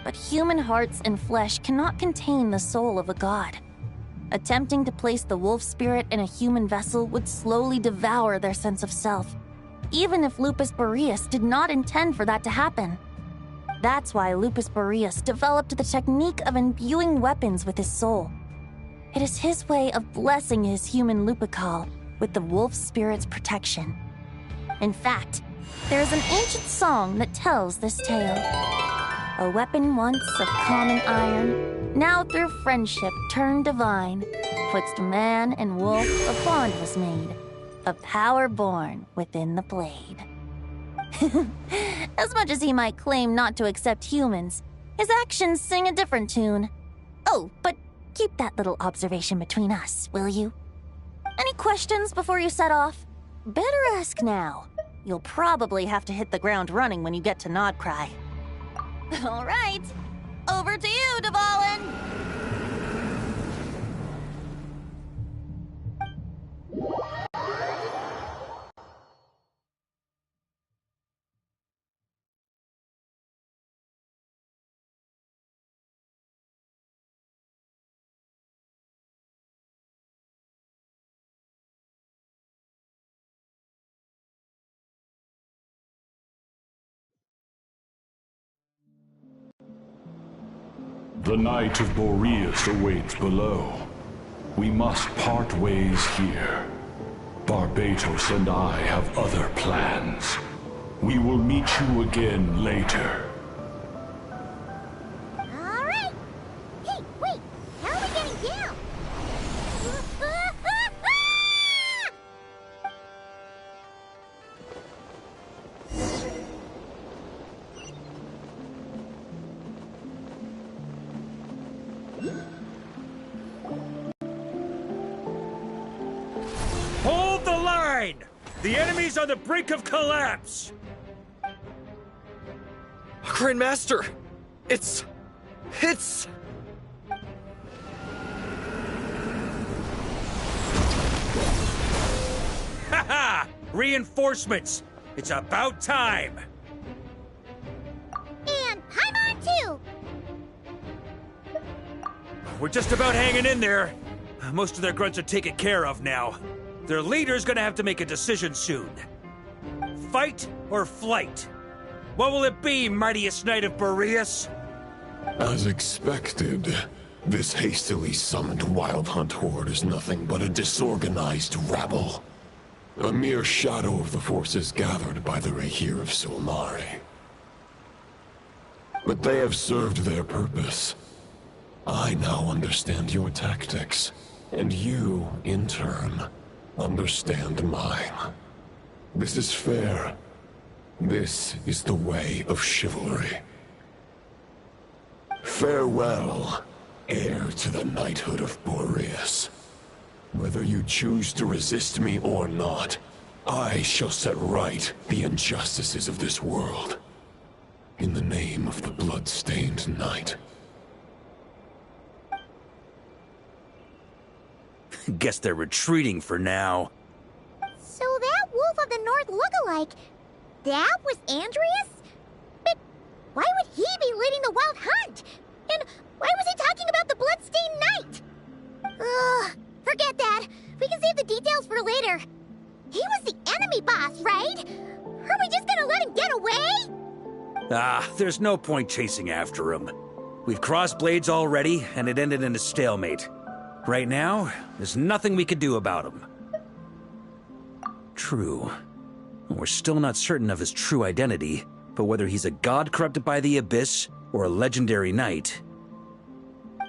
But human hearts and flesh cannot contain the soul of a god. Attempting to place the wolf spirit in a human vessel would slowly devour their sense of self, even if Lupus Boreas did not intend for that to happen. That's why Lupus Boreas developed the technique of imbuing weapons with his soul. It is his way of blessing his human Lupical with the wolf spirit's protection. In fact, there is an ancient song that tells this tale. A weapon once of common iron, now through friendship turned divine, twixt man and wolf a bond was made, a power born within the blade. As much as he might claim not to accept humans, his actions sing a different tune. Oh, but keep that little observation between us, will you? Any questions before you set off? Better ask now. You'll probably have to hit the ground running when you get to Nodcry. All right, over to you, Dvalin! The Knight of Boreas awaits below. We must part ways here. Barbatos and I have other plans. We will meet you again later. All right. Hey, wait. How are we getting down? Hold the line! The enemy's on the brink of collapse! Grandmaster! It's... Haha! Reinforcements! It's about time! And Paimon we're just about hanging in there. Most of their grunts are taken care of now. Their leader's gonna have to make a decision soon. Fight or flight? What will it be, mightiest knight of Boreas? As expected, this hastily summoned Wild Hunt horde is nothing but a disorganized rabble. A mere shadow of the forces gathered by the Rahir of Solnari. But they have served their purpose. I now understand your tactics, and you, in turn, understand mine. This is fair. This is the way of chivalry. Farewell, heir to the knighthood of Boreas. Whether you choose to resist me or not, I shall set right the injustices of this world. In the name of the blood-stained knight. Guess they're retreating for now. So that Wolf of the North look-alike, that was Andreas? But why would he be leading the Wild Hunt? And why was he talking about the Bloodstained Knight? Ugh, forget that. We can save the details for later. He was the enemy boss, right? Are we just gonna let him get away? There's no point chasing after him. We've crossed blades already, and it ended in a stalemate. Right now, there's nothing we can do about him. True. We're still not certain of his true identity, but whether he's a god corrupted by the Abyss or a legendary knight,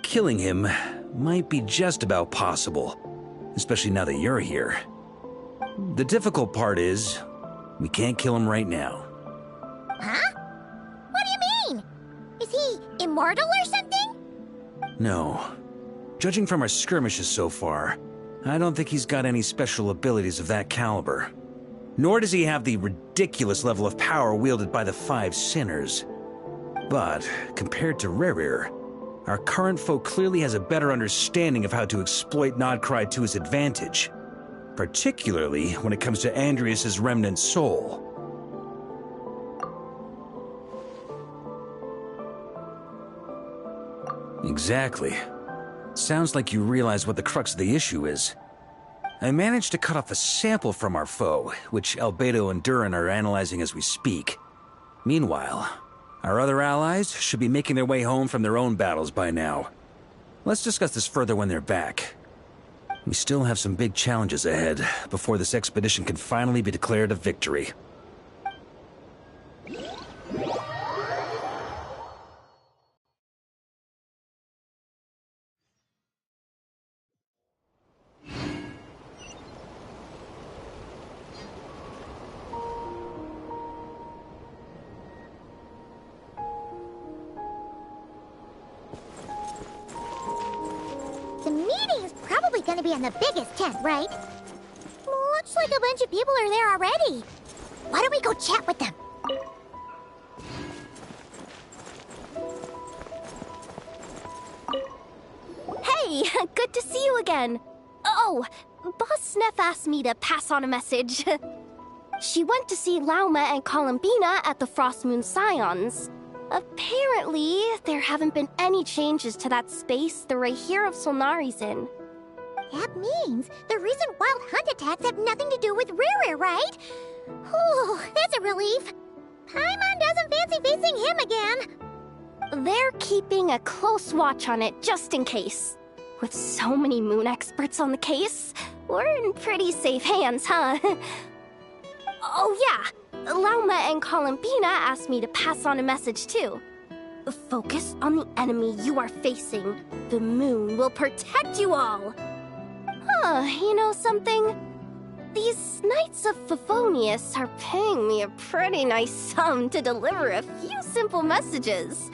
killing him might be just about possible, especially now that you're here. The difficult part is, we can't kill him right now. Huh? What do you mean? Is he immortal or something? No. Judging from our skirmishes so far, I don't think he's got any special abilities of that caliber. Nor does he have the ridiculous level of power wielded by the Five Sinners. But, compared to Rerir, our current foe clearly has a better understanding of how to exploit Nodcry to his advantage, particularly when it comes to Andreas' remnant soul. Exactly. Sounds like you realize what the crux of the issue is. I managed to cut off a sample from our foe, which Albedo and Durin are analyzing as we speak. Meanwhile, our other allies should be making their way home from their own battles by now. Let's discuss this further when they're back. We still have some big challenges ahead before this expedition can finally be declared a victory. The meeting is probably gonna be in the biggest tent, right? Looks like a bunch of people are there already. Why don't we go chat with them? Hey, good to see you again. Oh, Boss Sneff asked me to pass on a message. She went to see Lauma and Columbina at the Frost Moon Scions. Apparently, there haven't been any changes to that space the Rahir of Solnari's in. That means the recent Wild Hunt attacks have nothing to do with Rerir, right? Whew, that's a relief. Paimon doesn't fancy facing him again. They're keeping a close watch on it just in case. With so many moon experts on the case, we're in pretty safe hands, huh? Oh yeah, Lauma and Columbina asked me to pass on a message too. Focus on the enemy you are facing. The moon will protect you all. Huh, you know something? These Knights of Favonius are paying me a pretty nice sum to deliver a few simple messages.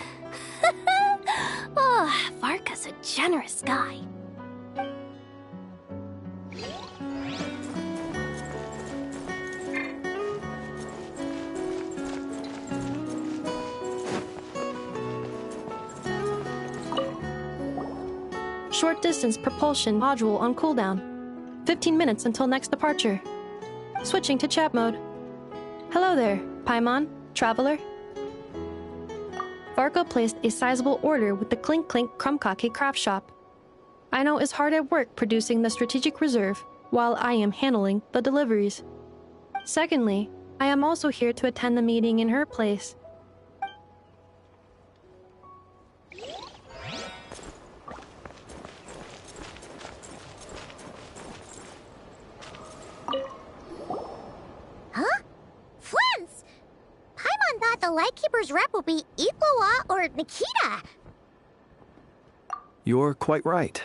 Oh, Varka's a generous guy. Short distance propulsion module on cooldown. 15 minutes until next departure. Switching to chat mode. Hello there, Paimon, traveler. Varka placed a sizable order with the Clink Clink Krumkake craft shop. Aino is hard at work producing the strategic reserve, while I am handling the deliveries. Secondly, I am also here to attend the meeting in her place. Huh? Flens! Paimon thought the Lightkeeper's rep would be Itlua or Nikita. You're quite right.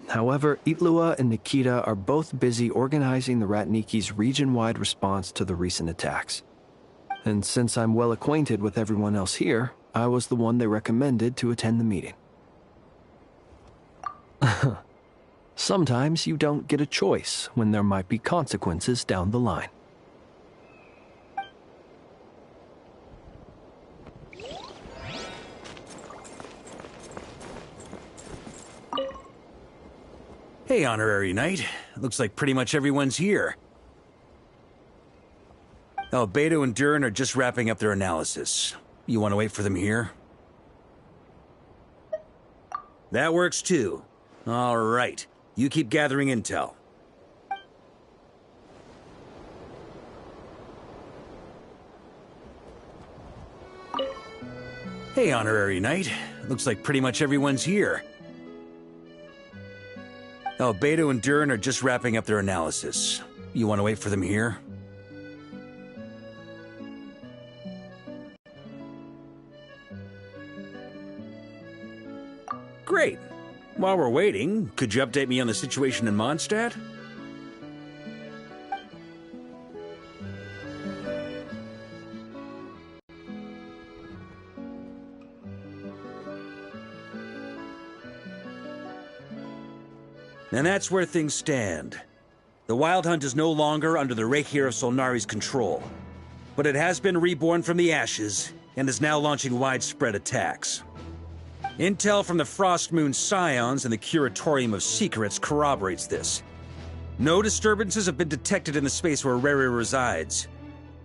However, Itlua and Nikita are both busy organizing the Ratniki's region-wide response to the recent attacks. And since I'm well acquainted with everyone else here, I was the one they recommended to attend the meeting. Sometimes you don't get a choice when there might be consequences down the line. Hey, Honorary Knight. Looks like pretty much everyone's here. Oh, Beto and Durin are just wrapping up their analysis. You want to wait for them here? That works too. All right. You keep gathering intel. Hey, Honorary Knight. Looks like pretty much everyone's here. Oh, Beto and Durin are just wrapping up their analysis. You want to wait for them here? Great. While we're waiting, could you update me on the situation in Mondstadt? And that's where things stand. The Wild Hunt is no longer under the Reikir of Solnari's control, but it has been reborn from the ashes and is now launching widespread attacks. Intel from the Frostmoon Scions and the Curatorium of Secrets corroborates this. No disturbances have been detected in the space where Rere resides.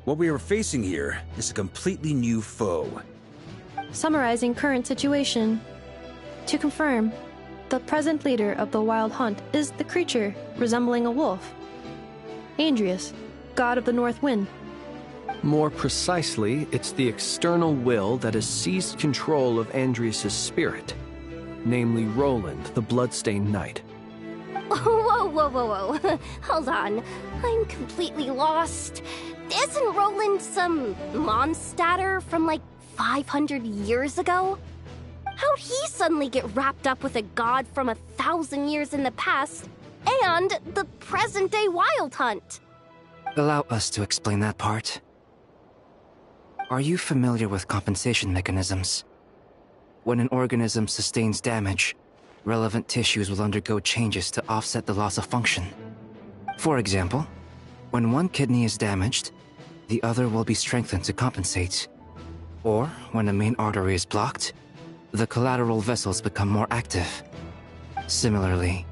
What we are facing here is a completely new foe. Summarizing current situation. To confirm, the present leader of the Wild Hunt is the creature resembling a wolf. Andrius, god of the North Wind. More precisely, it's the external will that has seized control of Andrius' spirit, namely Roland, the Bloodstained Knight. Whoa, whoa, whoa, whoa. Hold on. I'm completely lost. Isn't Roland some Mondstadter from like 500 years ago? How'd he suddenly get wrapped up with a god from 1,000 years in the past and the present-day Wild Hunt? Allow us to explain that part. Are you familiar with compensation mechanisms? When an organism sustains damage, relevant tissues will undergo changes to offset the loss of function. For example, when one kidney is damaged, the other will be strengthened to compensate. Or, when a main artery is blocked, the collateral vessels become more active. Similarly,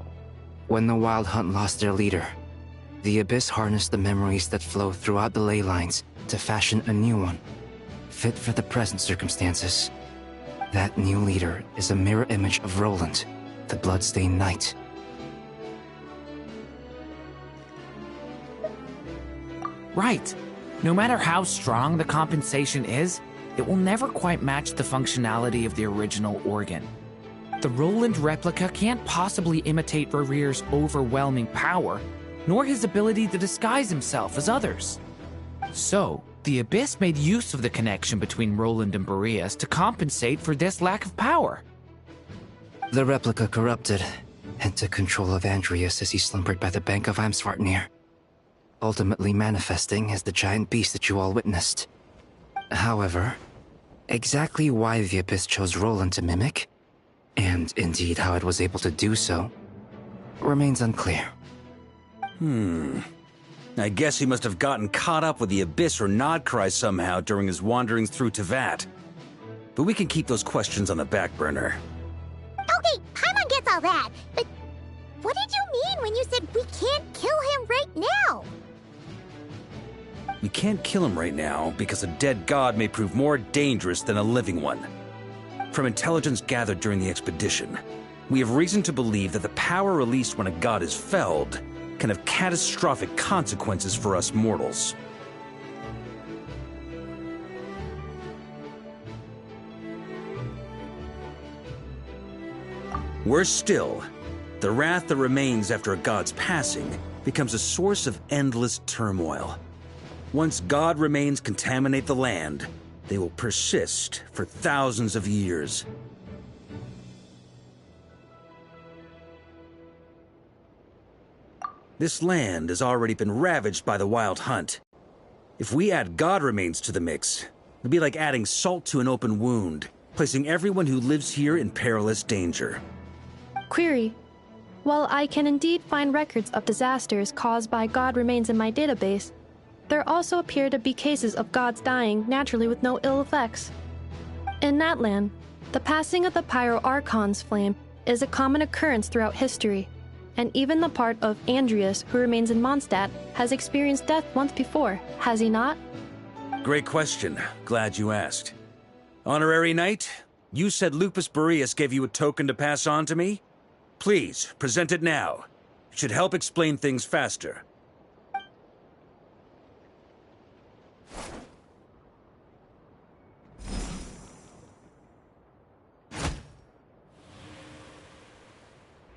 when the Wild Hunt lost their leader, the Abyss harnessed the memories that flow throughout the ley lines to fashion a new one, fit for the present circumstances. That new leader is a mirror image of Roland, the Bloodstained Knight. Right. No matter how strong the compensation is, it will never quite match the functionality of the original organ. The Roland replica can't possibly imitate Rere's overwhelming power, nor his ability to disguise himself as others. So, the Abyss made use of the connection between Roland and Boreas to compensate for this lack of power. The replica corrupted and took control of Andrius as he slumbered by the bank of Amsvartnir, ultimately manifesting as the giant beast that you all witnessed. However, exactly why the Abyss chose Roland to mimic, and indeed how it was able to do so, remains unclear. I guess he must have gotten caught up with the Abyss or Nodcry somehow during his wanderings through Tevat. But we can keep those questions on the back burner. Okay, Paimon gets all that, but what did you mean when you said we can't kill him right now? We can't kill him right now because a dead god may prove more dangerous than a living one. From intelligence gathered during the expedition, We have reason to believe that the power released when a god is felled can have catastrophic consequences for us mortals. Worse still, the wrath that remains after a god's passing becomes a source of endless turmoil. Once god remains contaminate the land, they will persist for thousands of years. This land has already been ravaged by the Wild Hunt. If we add god remains to the mix, it'd be like adding salt to an open wound, placing everyone who lives here in perilous danger. Query. While I can indeed find records of disasters caused by god remains in my database, there also appear to be cases of gods dying naturally with no ill effects. In that land, the passing of the Pyro-Archon's flame is a common occurrence throughout history, and even the part of Andreas who remains in Mondstadt has experienced death once before, has he not? Great question. Glad you asked. Honorary Knight, you said Lupus Boreas gave you a token to pass on to me? Please, present it now. It should help explain things faster.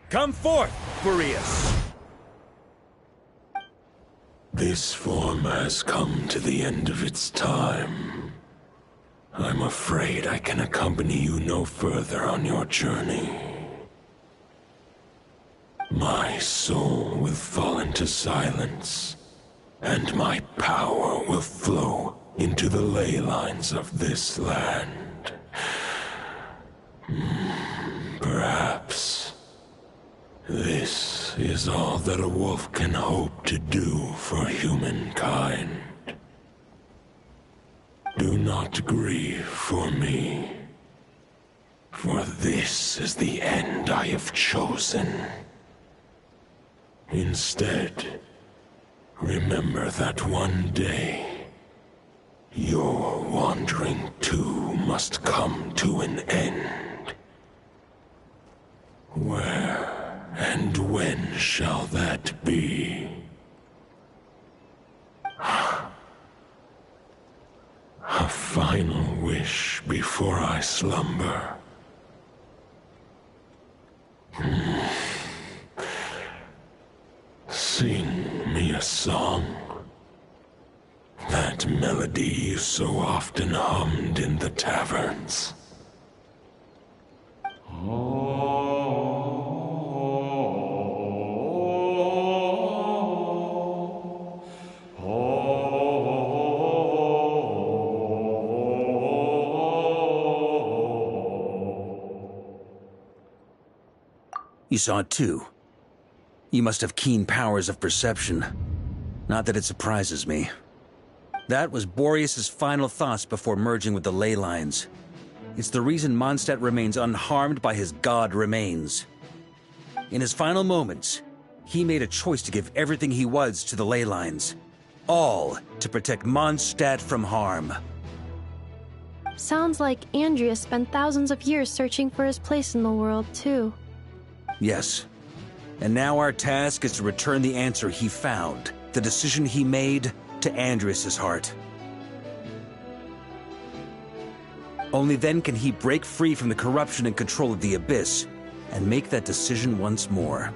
Come forth, Boreas! This form has come to the end of its time. I'm afraid I can accompany you no further on your journey. My soul will fall into silence, and my power will flow into the ley lines of this land. Perhaps this is all that a wolf can hope to do for humankind. Do not grieve for me, for this is the end I have chosen. Instead, remember that one day, your wandering too must come to an end. Where and when shall that be? A final wish before I slumber. Sing me a song. That melody you so often hummed in the taverns. You saw it too. You must have keen powers of perception. Not that it surprises me. That was Boreas' final thoughts before merging with the ley lines. It's the reason Mondstadt remains unharmed by his god remains. In his final moments, he made a choice to give everything he was to the ley lines. All to protect Mondstadt from harm. Sounds like Andreas spent thousands of years searching for his place in the world, too. Yes. And now our task is to return the answer he found, the decision he made, to Andreas' heart. Only then can he break free from the corruption and control of the Abyss, and make that decision once more.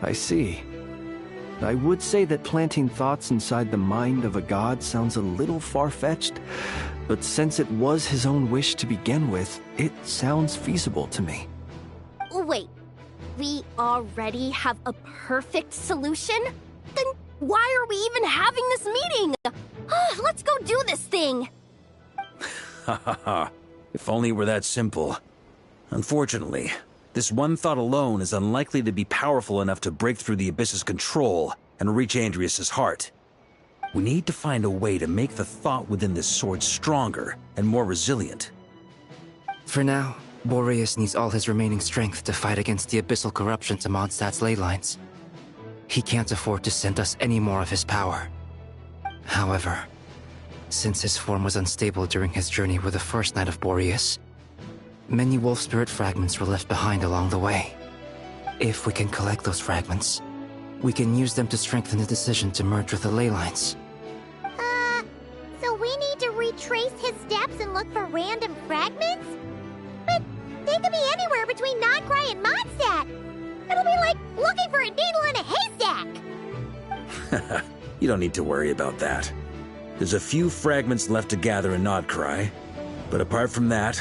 I see. I would say that planting thoughts inside the mind of a god sounds a little far-fetched, but since it was his own wish to begin with, it sounds feasible to me. Wait, we already have a perfect solution? Then why are we even having this meeting? Let's go do this thing! Ha ha ha. If only it were that simple. Unfortunately, this one thought alone is unlikely to be powerful enough to break through the Abyss's control and reach Andreas' heart. We need to find a way to make the thought within this sword stronger and more resilient. For now, Boreas needs all his remaining strength to fight against the abyssal corruption to Mondstadt's ley lines. He can't afford to send us any more of his power. However, since his form was unstable during his journey with the first Knight of Boreas, Many wolf spirit fragments were left behind along the way. If we can collect those fragments, we can use them to strengthen the decision to merge with the ley lines. So we need to retrace his steps and look for random fragments? But they could be anywhere between Nodcry and Mondstadt. It'll be like looking for a needle in a haystack. You don't need to worry about that. There's a few fragments left to gather in Nodcry, but apart from that,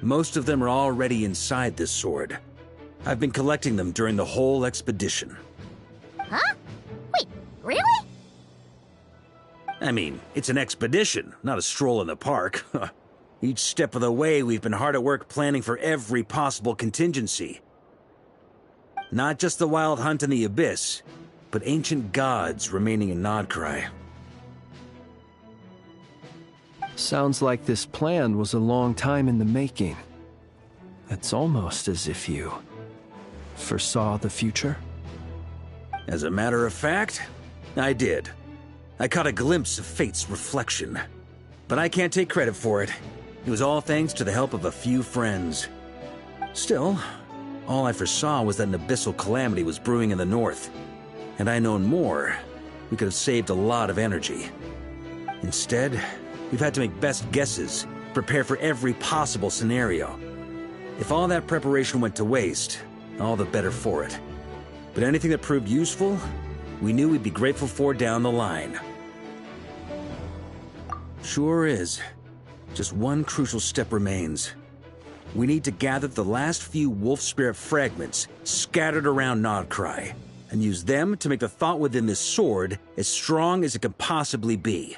most of them are already inside this sword. I've been collecting them during the whole expedition. Huh? Wait, really? I mean, it's an expedition, not a stroll in the park. Each step of the way, we've been hard at work planning for every possible contingency. Not just the Wild Hunt in the Abyss, but ancient gods remaining in Nodcry. Sounds like this plan was a long time in the making. It's almost as if you foresaw the future. As a matter of fact, I did. I caught a glimpse of fate's reflection. But I can't take credit for it. It was all thanks to the help of a few friends. Still, all I foresaw was that an abyssal calamity was brewing in the north. Had I known more, we could have saved a lot of energy. Instead, we've had to make best guesses, prepare for every possible scenario. If all that preparation went to waste, all the better for it. But anything that proved useful, we knew we'd be grateful for down the line. Sure is. Just one crucial step remains. We need to gather the last few wolf spirit fragments scattered around Nodcry, and use them to make the thought within this sword as strong as it can possibly be.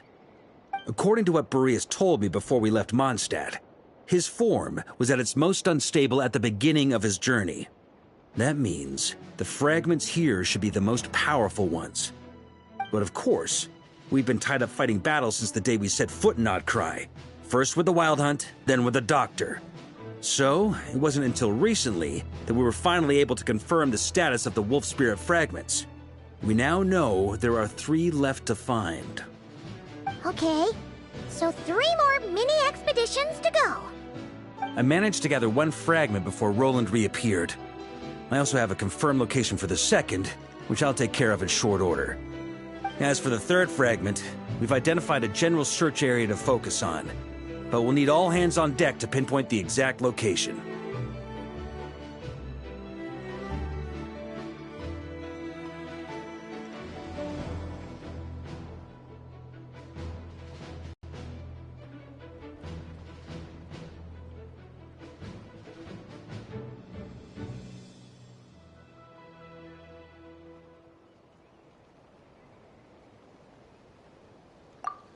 According to what Boreas told me before we left Mondstadt, his form was at its most unstable at the beginning of his journey. That means the fragments here should be the most powerful ones. But of course, we've been tied up fighting battles since the day we set foot in Nodcry. First with the Wild Hunt, then with the Doctor. So, it wasn't until recently that we were finally able to confirm the status of the wolf spirit fragments. We now know there are 3 left to find. Okay, so 3 more mini expeditions to go. I managed to gather 1 fragment before Roland reappeared. I also have a confirmed location for the second, which I'll take care of in short order. As for the 3rd fragment, we've identified a general search area to focus on, but we'll need all hands on deck to pinpoint the exact location.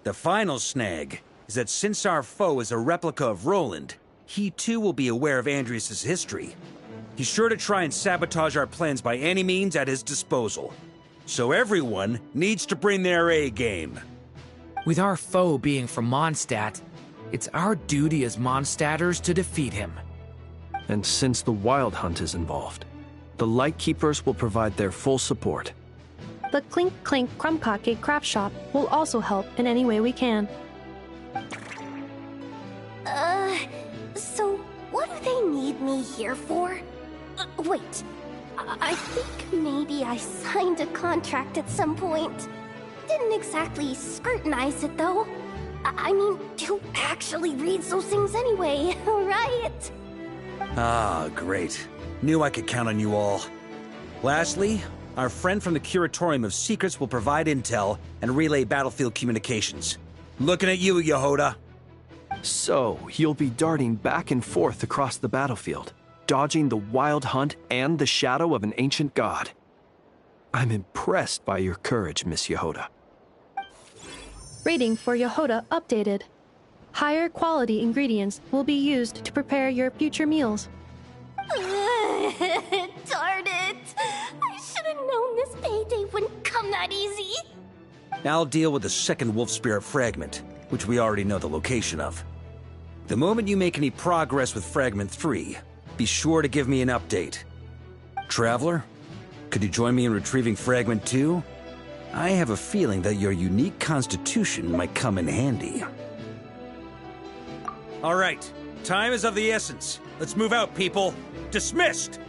The final snag is that since our foe is a replica of Roland, he too will be aware of Andrias' history. He's sure to try and sabotage our plans by any means at his disposal. So everyone needs to bring their A game. With our foe being from Mondstadt, it's our duty as Mondstadters to defeat him. And since the Wild Hunt is involved, the Lightkeepers will provide their full support. The Clink Clink Crumbpocket craft shop will also help in any way we can. So what do they need me here for? Wait, I think maybe I signed a contract at some point. Didn't exactly scrutinize it though. I mean, who actually reads those things anyway, right? Ah, great. Knew I could count on you all. Lastly, our friend from the Curatorium of Secrets will provide intel and relay battlefield communications. Looking at you, Yehoda. So, you'll be darting back and forth across the battlefield, dodging the Wild Hunt and the shadow of an ancient god. I'm impressed by your courage, Miss Yehoda. Rating for Yehoda updated. Higher quality ingredients will be used to prepare your future meals. Darn it! I should have known this payday wouldn't come that easy. I'll deal with the second wolf spirit fragment, which we already know the location of. The moment you make any progress with Fragment 3, be sure to give me an update. Traveler, could you join me in retrieving Fragment 2? I have a feeling that your unique constitution might come in handy. All right, Time is of the essence. Let's move out, people. Dismissed!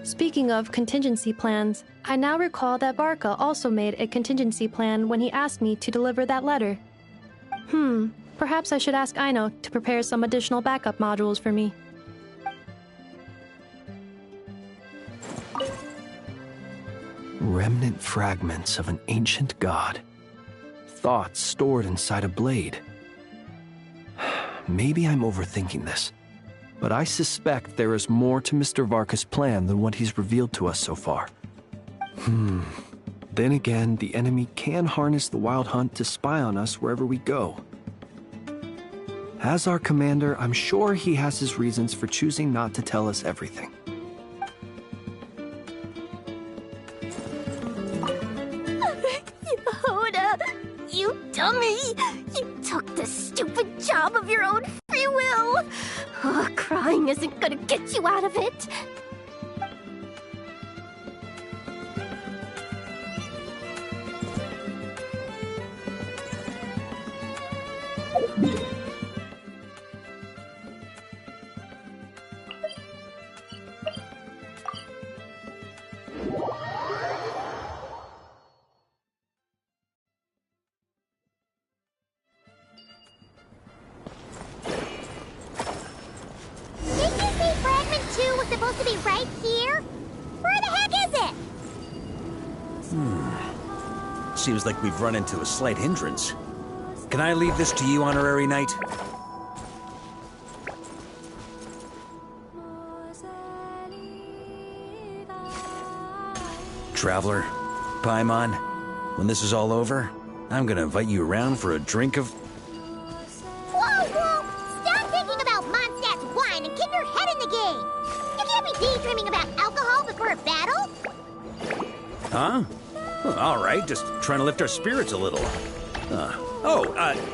Speaking of contingency plans, I now recall that Varka also made a contingency plan when he asked me to deliver that letter. Perhaps I should ask Aino to prepare some additional backup modules for me. Remnant fragments of an ancient god. Thoughts stored inside a blade. Maybe I'm overthinking this, but I suspect there is more to Mr. Varka's plan than what he's revealed to us so far. Then again, the enemy can harness the Wild Hunt to spy on us wherever we go. As our commander, I'm sure he has his reasons for choosing not to tell us everything. Yehuda, you dummy! You took this stupid job of your own free will! Crying isn't gonna get you out of it! Supposed to be right here? Where the heck is it? Seems like we've run into a slight hindrance. Can I leave this to you, Honorary Knight? Traveler, Paimon, when this is all over, I'm gonna invite you around for a drink of... Whoa! Stop thinking about Mondstadt's wine and keep your head in the game! You can't be daydreaming about alcohol before a battle! Huh? Well, all right, just trying to lift our spirits a little.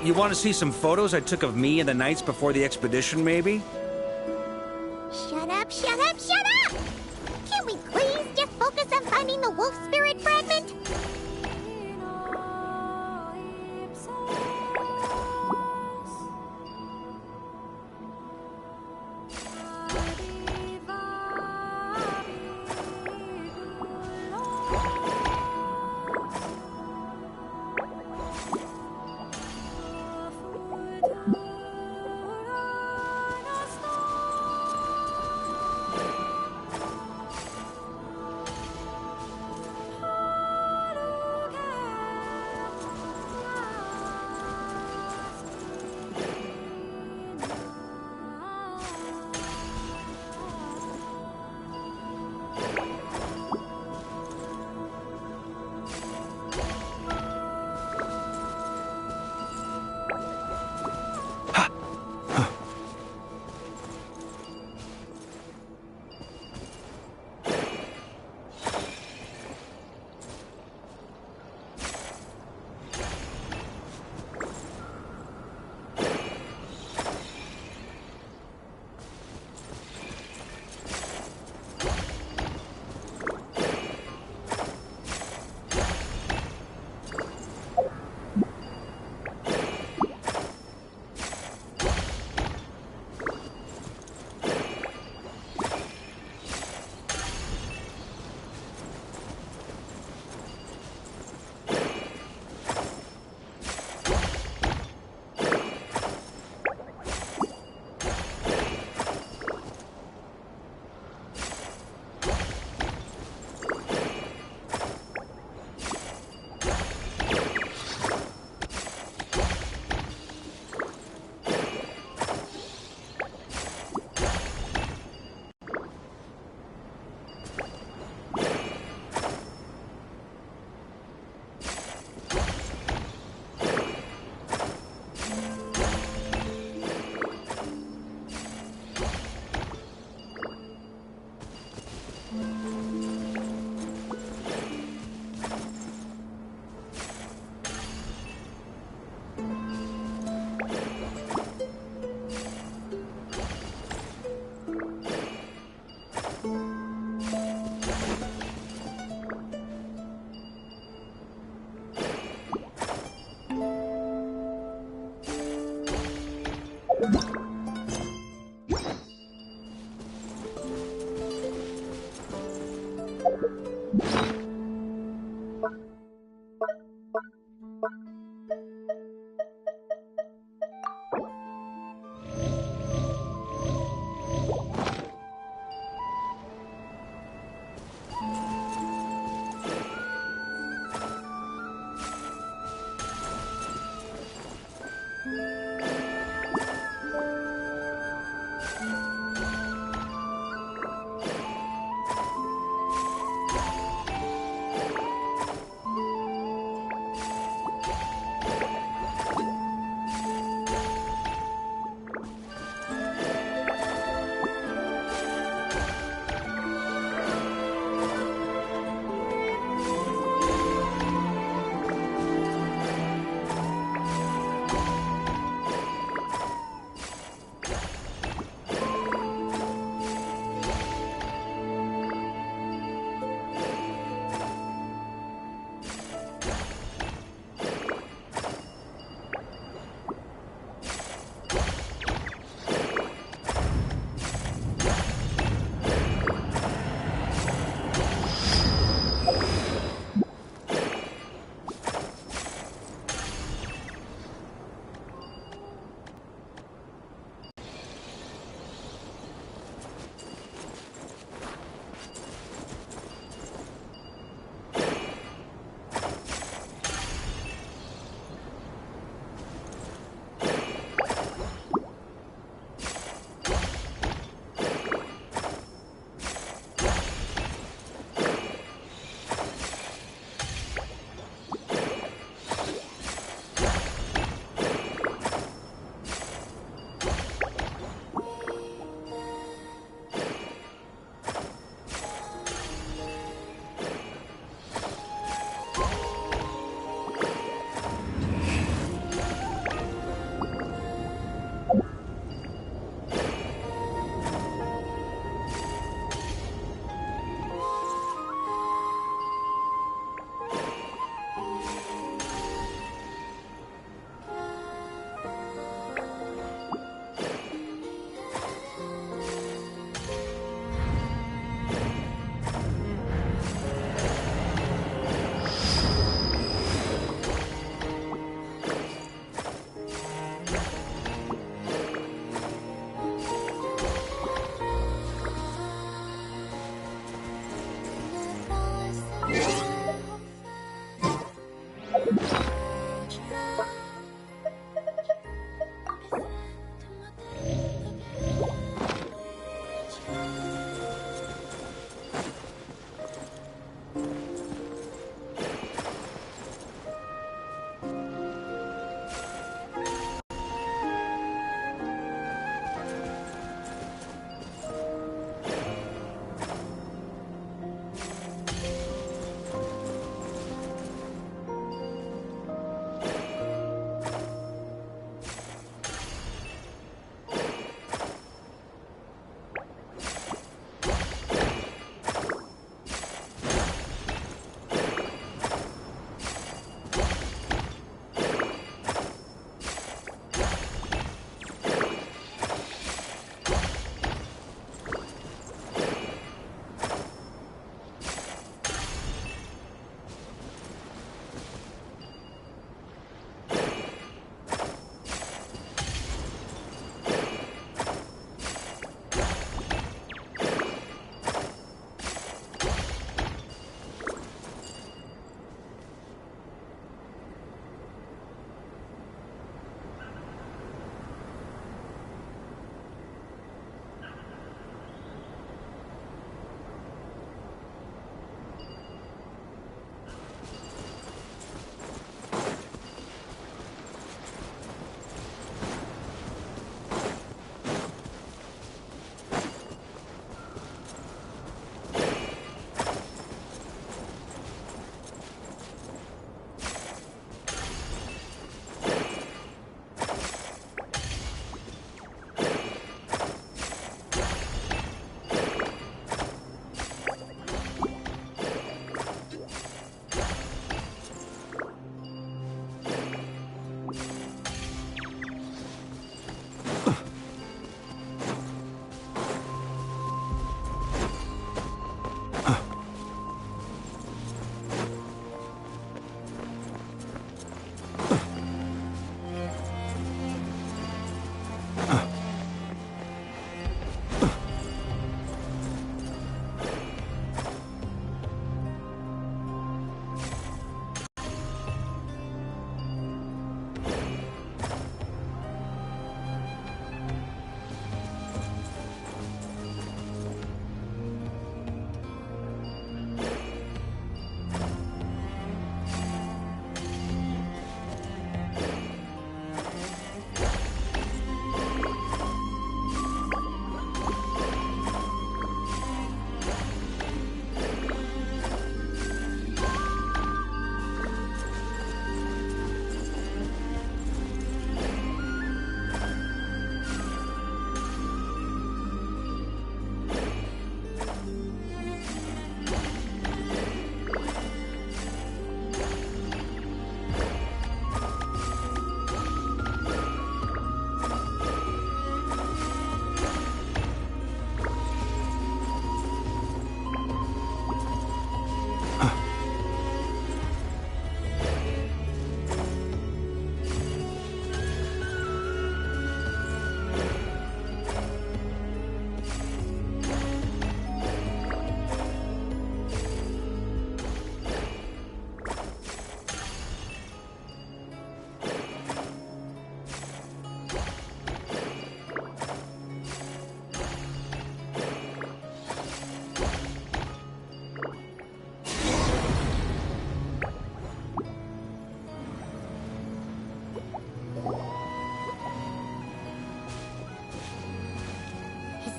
You want to see some photos I took of me and the knights before the expedition, maybe? Shut up! Can we please just focus on finding the wolf spirit fragment?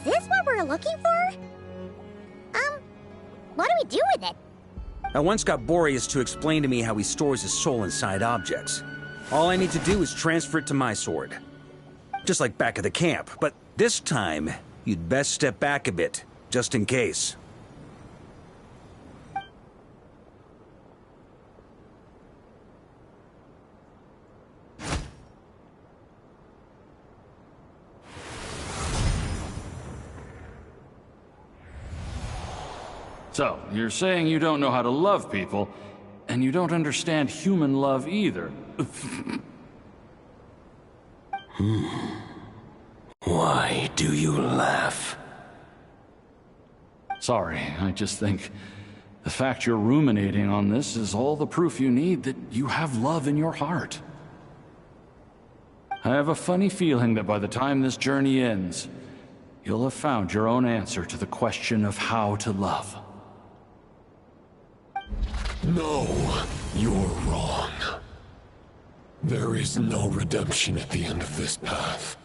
this what we're looking for? What do we do with it? I once got Boreas to explain to me how he stores his soul inside objects. All I need to do is transfer it to my sword. Just like back at the camp, but this time, you'd best step back a bit, just in case. So, you're saying you don't know how to love people, and you don't understand human love either. Why do you laugh? Sorry, I just think the fact you're ruminating on this is all the proof you need that you have love in your heart. I have a funny feeling that by the time this journey ends, you'll have found your own answer to the question of how to love. No, you're wrong. There is no redemption at the end of this path.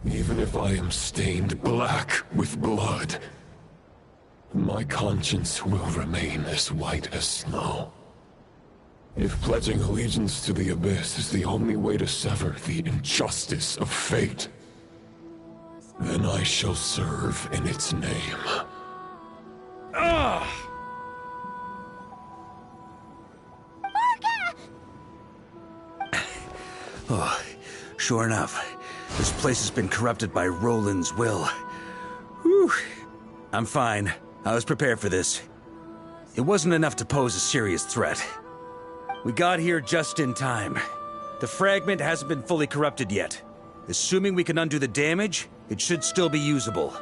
Even if I am stained black with blood, my conscience will remain as white as snow. If pledging allegiance to the Abyss is the only way to sever the injustice of fate, then I shall serve in its name. Ugh! Oh, sure enough, this place has been corrupted by Roland's will. Whew. I'm fine. I was prepared for this. It wasn't enough to pose a serious threat. We got here just in time. The fragment hasn't been fully corrupted yet. Assuming we can undo the damage, it should still be usable.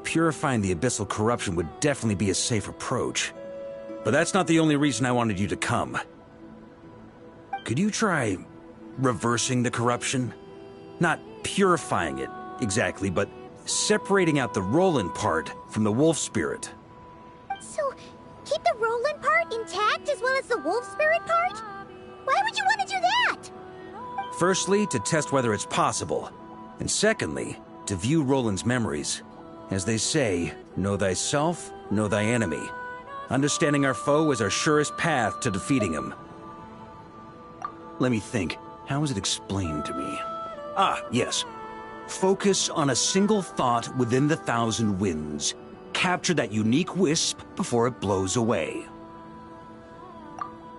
Purifying the abyssal corruption would definitely be a safe approach. But that's not the only reason I wanted you to come. Could you try reversing the corruption? Not purifying it, exactly, but separating out the Roland part from the wolf spirit. So, keep the Roland part intact as well as the wolf spirit part? Why would you want to do that? Firstly, to test whether it's possible. And secondly, to view Roland's memories. As they say, know thyself, know thy enemy. Understanding our foe is our surest path to defeating him. Let me think. How was it explained to me? Ah, yes. Focus on a single thought within the 1,000 winds. Capture that unique wisp before it blows away.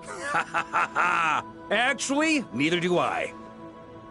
Ha ha ha ha! Actually, neither do I.